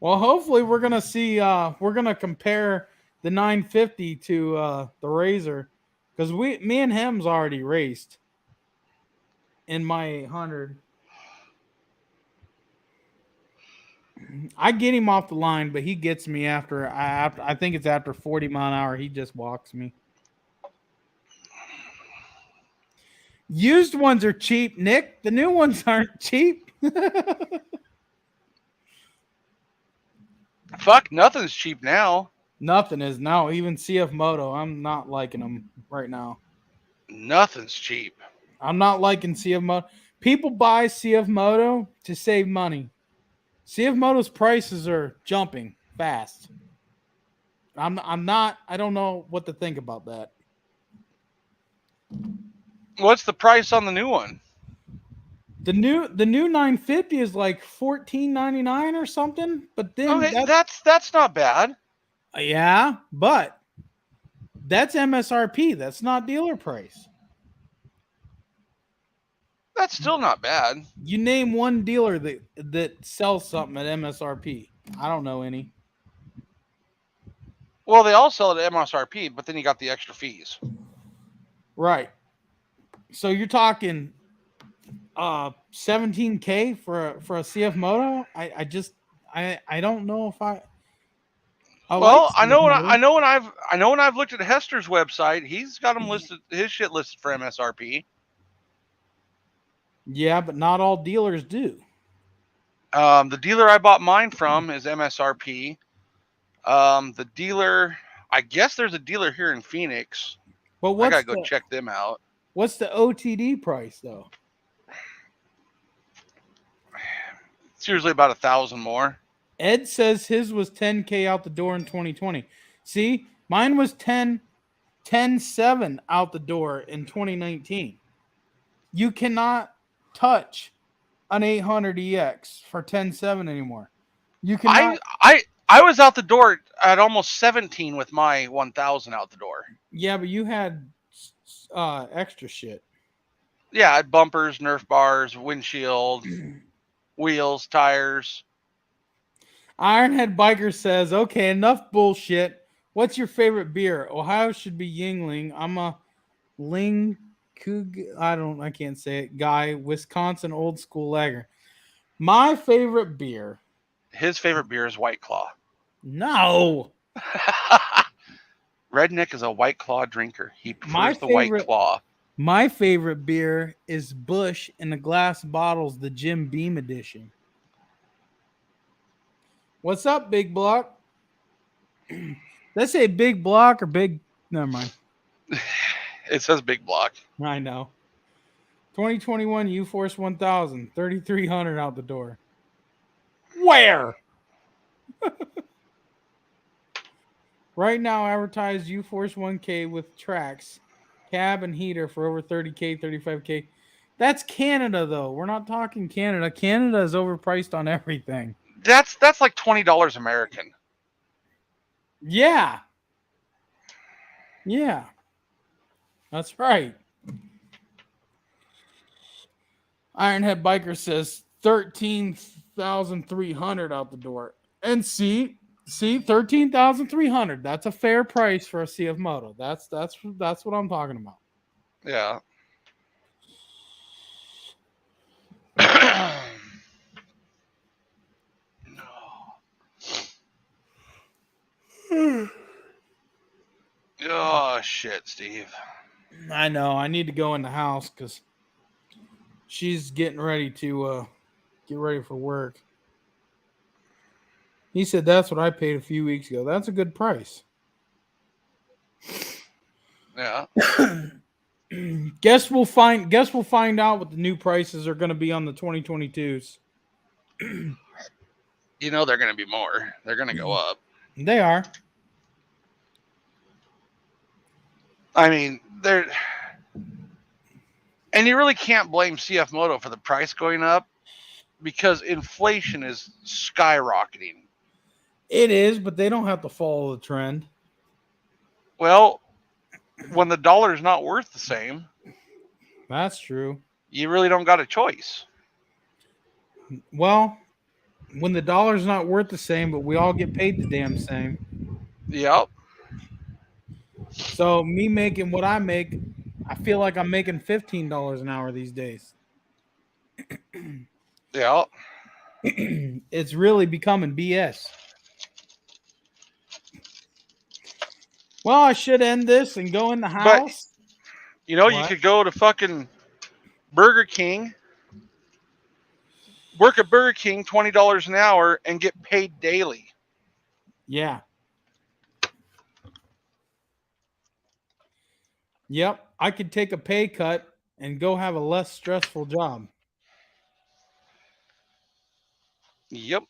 Well, hopefully we're gonna see. We're gonna compare the 950 to the Razor, because me and him's already raced in my 800. I get him off the line, but he gets me after I think it's after 40 mile an hour. He just walks me. Used ones are cheap, Nick. The new ones aren't cheap. Fuck, nothing's cheap now. Nothing is now. Even CF Moto, I'm not liking them right now. Nothing's cheap. I'm not liking CF Moto. People buy CF Moto to save money. CF Moto's prices are jumping fast. I'm not. I don't know what to think about that. What's the price on the new one? The new 950 is like $14.99 or something. But then that's not bad. Yeah, but that's MSRP. That's not dealer price. That's still not bad. You name one dealer that sells something at MSRP. I don't know any. Well, they all sell it at MSRP, but then you got the extra fees. Right. So you're talking $17K for a CF Moto? I don't know if I I know when I've looked at Hester's website, he's got him listed, his shit listed for MSRP. Yeah, but not all dealers do. The dealer I bought mine from is MSRP. The dealer, I guess there's a dealer here in Phoenix. But I gotta go check them out. What's the OTD price though? It's usually about 1,000 more. Ed says his was 10K out the door in 2020. See, mine was 10.7 out the door in 2019. You cannot touch an 800 EX for 10.7 anymore. You cannot. I was out the door at almost 17 with my 1,000 out the door. Yeah, but you had extra shit. Yeah, I had bumpers, Nerf bars, windshield, wheels, tires. Ironhead Biker says, okay, enough bullshit. What's your favorite beer? Ohio should be Yingling. I'm a Ling Kug. I can't say it. Guy, Wisconsin old school lager. My favorite beer. His favorite beer is White Claw. No. Redneck is a White Claw drinker. He prefers the White Claw. My favorite beer is Busch in the glass bottles, the Jim Beam edition. What's up, Big Block? Let's say Big Block or Big. Never mind. It says Big Block. I know. 2021 U-Force 1000, 3,300 out the door. Where? Right now, advertised U-Force 1K with tracks, cab, and heater for over 30K, 35K. That's Canada, though. We're not talking Canada. Canada is overpriced on everything. That's like $20 American. Yeah. Yeah. That's right. Ironhead Biker says 13,300 out the door. And see 13,300. That's a fair price for a CF Moto. That's what I'm talking about. Yeah. Oh shit, Steve. I know. I need to go in the house because she's getting ready to get ready for work. He said that's what I paid a few weeks ago. That's a good price. Yeah. Guess we'll find out what the new prices are going to be on the 2022s. You know they're going to be more. They're going to go up. They are. I mean, they're... And you really can't blame CF Moto for the price going up because inflation is skyrocketing. It is, but they don't have to follow the trend. Well, when the dollar's not worth the same, That's true. you really don't got a choice. Well, when the dollar's not worth the same, but we all get paid the damn same. Yep. So me making what I make, I feel like I'm making $15 an hour these days. Yeah. It's really becoming BS. Well, I should end this and go in the house. You know, What? you could go to fucking Burger King, work at Burger King $20 an hour, and get paid daily. Yeah. Yep. I could take a pay cut and go have a less stressful job. Yep.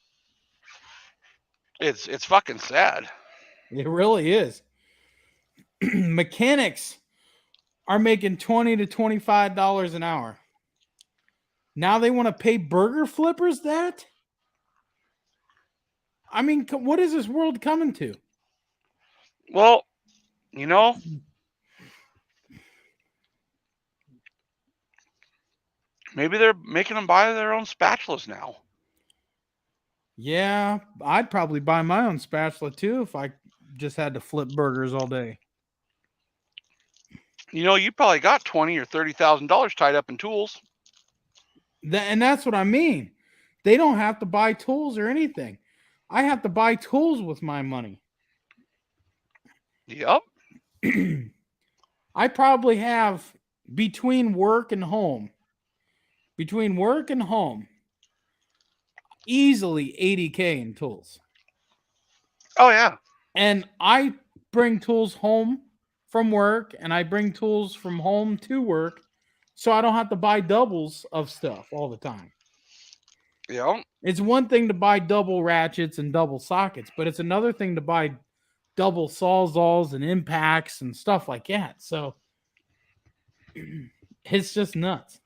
It's fucking sad. It really is. Mechanics are making $20 to $25 an hour. Now they want to pay burger flippers that? I mean, what is this world coming to? Well, you know, maybe they're making them buy their own spatulas now. Yeah, I'd probably buy my own spatula too if I just had to flip burgers all day. You know, you probably got $20,000 or $30,000 tied up in tools. And that's what I mean. They don't have to buy tools or anything. I have to buy tools with my money. Yep. I probably have between work and home, easily 80K in tools. Oh, yeah. And I bring tools home from work and I bring tools from home to work so I don't have to buy doubles of stuff all the time. Yep. It's one thing to buy double ratchets and double sockets, but it's another thing to buy double sawzalls and impacts and stuff like that. So it's just nuts.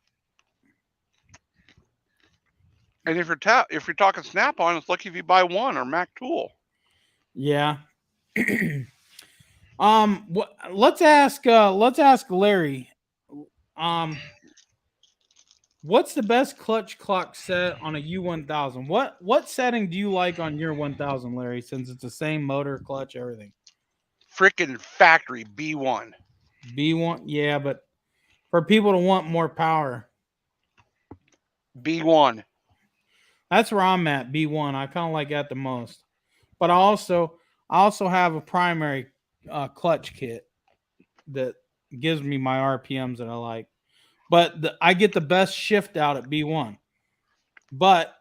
And if you're talking Snap-on, it's lucky if you buy one or Mac Tool. Yeah. Let's ask Larry. What's the best clutch clock set on a U1000? What setting do you like on your 1000, Larry, since it's the same motor, clutch, everything? Freaking factory B1. B1, yeah, but for people to want more power, B1. that's where I'm at. B1, I kind of like that the most. But I also have a primary clutch kit that gives me my RPMs that I like. But I get the best shift out at B1. But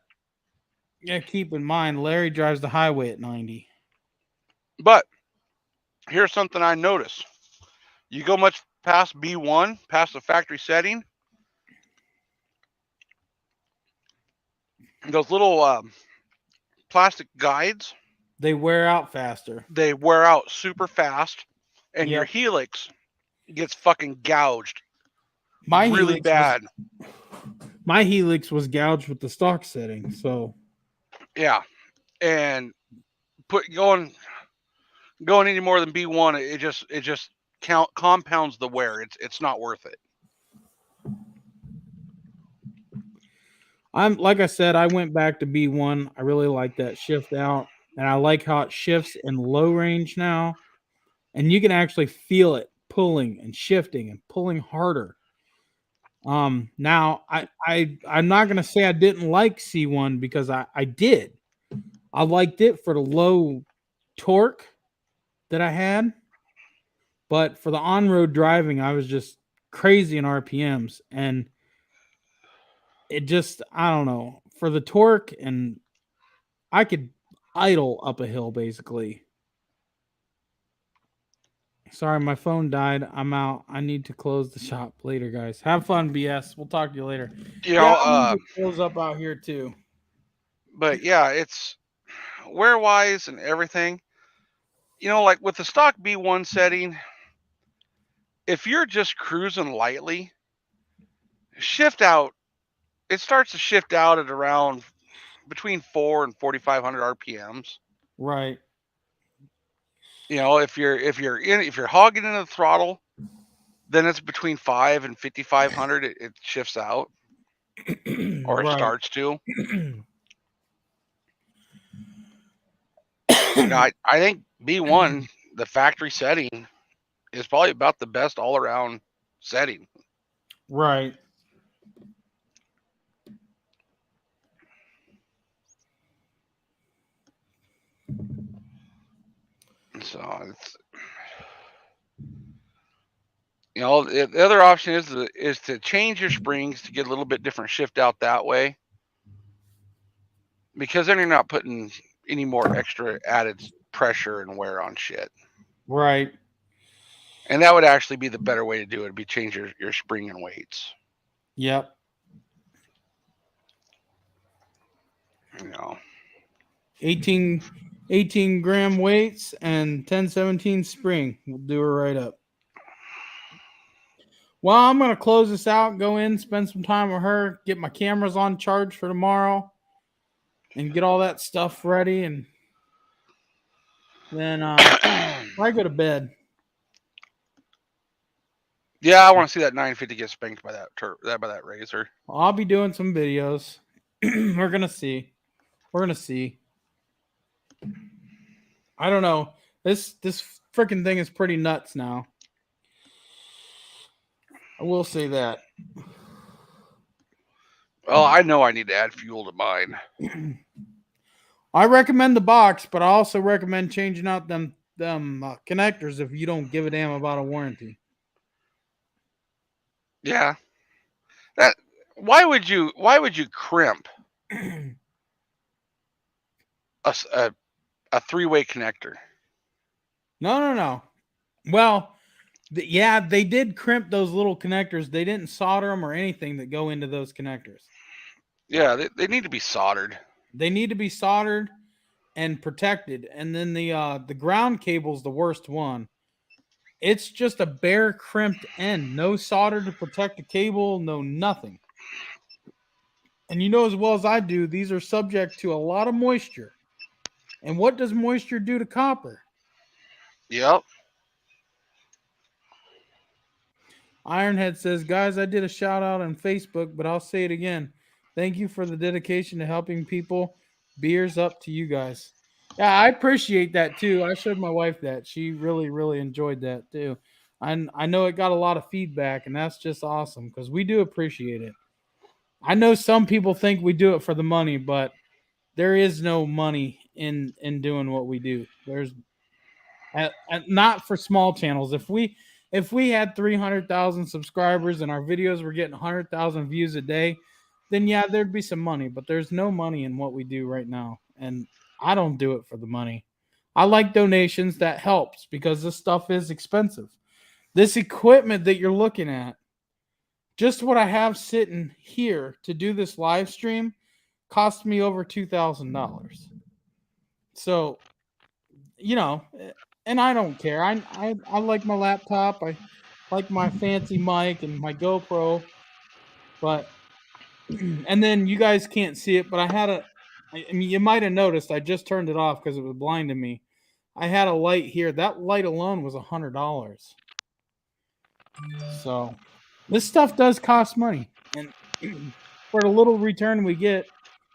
yeah, keep in mind, Larry drives the highway at 90. But here's something I noticed. You go much past B1, past the factory setting, those little plastic guides, They wear out faster. they wear out super fast, and your Yep. helix gets fucking gouged. My really Helix bad. My Helix was gouged with the stock setting, so Yeah, and going any more than B1, it just compounds the wear. It's not worth it. like I said, I went back to B1. I really like that shift out, and I like how it shifts in low range now, and you can actually feel it pulling and shifting and pulling harder. Now I'm not gonna say I didn't like C1 because I did. I liked it for the low torque that I had, but for the on-road driving, I was just crazy in RPMs, and it just, I don't know, for the torque, and I could idle up a hill basically. Sorry, my phone died. I'm out. I need to close the shop later, guys. Have fun, BS. We'll talk to you later. You Yeah, know, I'm gonna close up out here too. but yeah, it's wear wise and everything. You know, like with the stock B1 setting, if you're just cruising lightly, shift out. It starts to shift out at around between 4 and 4,500 RPMs. Right. You know, if you're hogging into the throttle, then it's between 5 and 5,500. It shifts out, or it Right. starts to. I think B1, the factory setting, is probably about the best all around setting. Right. So it's, you know, the other option is to change your springs to get a little bit different shift out that way, because then you're not putting any more extra added pressure and wear on shit. Right. And that would actually be the better way to do it. Would be change your spring and weights. Yep. You know. 18 gram weights and 1017 spring. We'll do her right up. Well, I'm going to close this out, go in, spend some time with her, get my cameras on charge for tomorrow, and get all that stuff ready. And then I go to bed. Yeah, I want to see that 950 get spanked by that razor. I'll be doing some videos. We're going to see. We're going to see. I don't know. This freaking thing is pretty nuts now. I will say that. Well, I know I need to add fuel to mine. I recommend the box, but I also recommend changing out them connectors if you don't give a damn about a warranty. Yeah. That why would you crimp a three-way connector? No. Well, yeah, they did crimp those little connectors. They didn't solder them or anything that go into those connectors. Yeah, they need to be soldered. They need to be soldered and protected. And then the ground cable's the worst one. It's just a bare crimped end. No solder to protect the cable, no nothing. And you know as well as I do, these are subject to a lot of moisture. And what does moisture do to copper? Yep. Ironhead says, guys, I did a shout out on Facebook, but I'll say it again. Thank you for the dedication to helping people. Beers up to you guys. Yeah, I appreciate that too. I showed my wife that. She really, really enjoyed that too. And I know it got a lot of feedback, and that's just awesome because we do appreciate it. I know some people think we do it for the money, but there is no money in doing what we do. There's not for small channels. If we had 300,000 subscribers and our videos were getting 100,000 views a day, then yeah, there'd be some money, but there's no money in what we do right now. And I don't do it for the money. I like donations. That helps because this stuff is expensive. This equipment that you're looking at, just what I have sitting here to do this live stream, cost me over $2,000. So, you know, and I don't care. I like my laptop. like my fancy mic and my GoPro, but and then you guys can't see it, but I mean, you might have noticed I just turned it off because it was blinding me. I had a light here. That light alone was $100. So this stuff does cost money, and for the little return we get,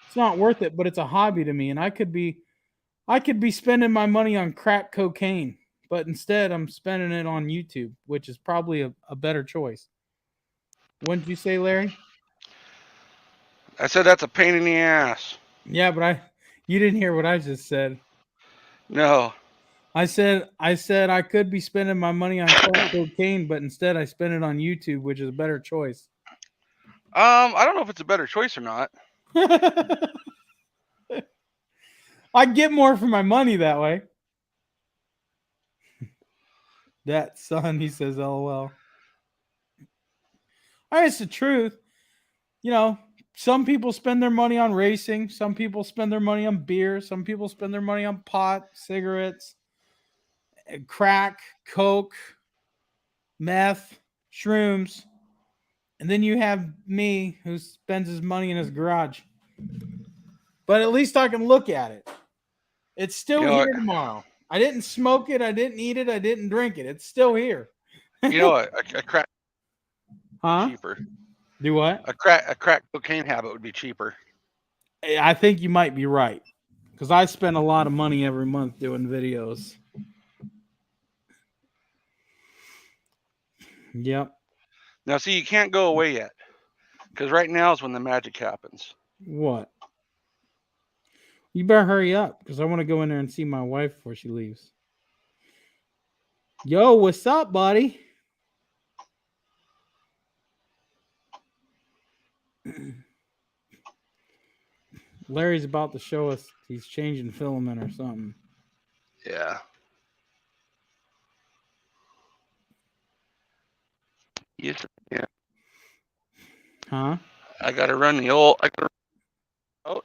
it's not worth it. But it's a hobby to me, and I could be spending my money on crack cocaine, but instead I'm spending it on YouTube, which is probably a better choice. Wouldn't you say, Larry? I said that's a pain in the ass. Yeah, but you didn't hear what I just said. No. I said I could be spending my money on crack cocaine, but instead I spend it on YouTube, which is a better choice. I don't know if it's a better choice or not. I get more for my money that way. That son, he says, LOL. It's the truth. You know, some people spend their money on racing. Some people spend their money on beer. Some people spend their money on pot, cigarettes, crack, coke, meth, shrooms. And then you have me who spends his money in his garage. But at least I can look at it. It's still here tomorrow. I didn't smoke it. I didn't eat it. I didn't drink it. It's still here. You know what? A crack cheaper. Do what? A crack cocaine habit would be cheaper. I think you might be right. Because I spend a lot of money every month doing videos. Yep. Now, see, you can't go away yet. Because right now is when the magic happens. What? You better hurry up. Because I want to go in there and see my wife before she leaves. Yo, what's up, buddy? Larry's about to show us he's changing filament or something. Yeah. Yes. Yeah. Huh? I gotta run the old. Oh.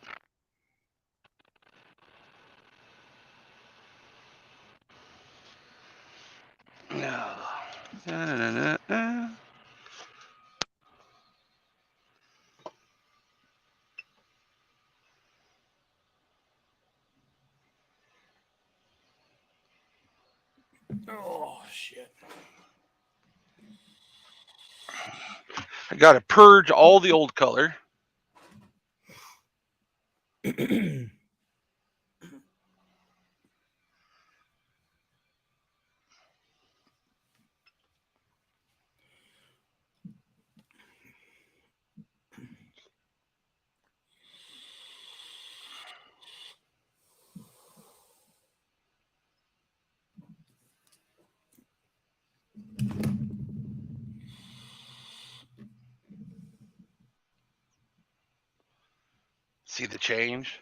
No. Oh, shit. I gotta purge all the old color. See the change?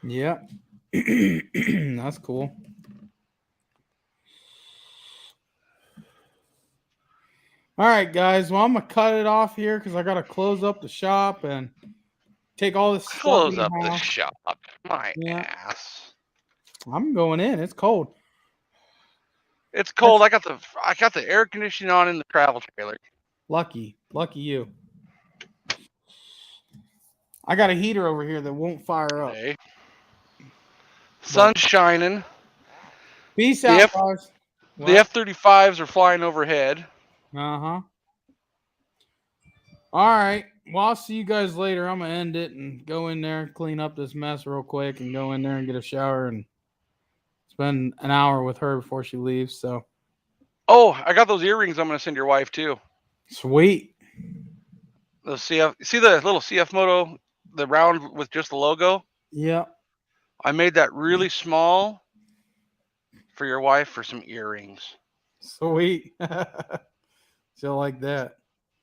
Yep. That's cool. All right, guys. Well, I'm going to cut it off here because I got to close up the shop and take all this stuff. Close up the shop. My ass. I'm going in. It's cold. It's cold. I got the air conditioning on in the travel trailer. Lucky you. I got a heater over here that won't fire up. Okay. Sun's shining. Peace out, guys. The F-35s are flying overhead. Uh-huh. All right. Well, I'll see you guys later. I'm going to end it and go in there, clean up this mess real quick, and go in there and get a shower and spend an hour with her before she leaves. So. Oh, I got those earrings I'm going to send your wife, too. Sweet. The CF, see the little CF Moto, the round with just the logo? Yeah. I made that really small for your wife for some earrings. Sweet. She'll like that.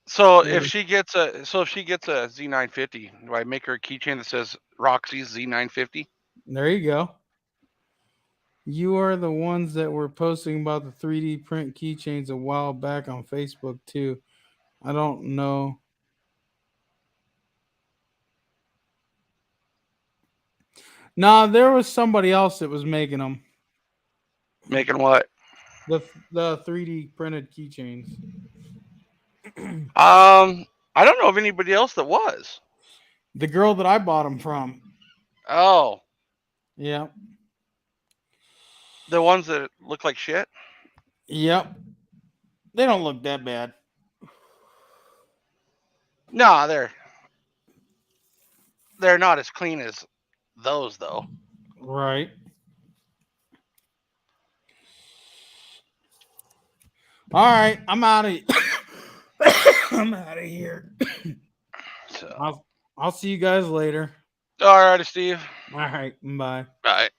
So if she gets a Z950, do I make her a keychain that says Roxy's Z950? There you go. You are the ones that were posting about the 3D print keychains a while back on Facebook too. I don't know Nah, there was somebody else that was making them. Making what? The 3D printed keychains. I don't know of anybody else that was. The girl that I bought them from. Oh, Yeah. the ones that look like shit. Yep. They don't look that bad. No, they're not as clean as those though. Right. All right, I'm out of I'm out of here. So, I'll see you guys later. all right, Steve. All right, bye. Bye.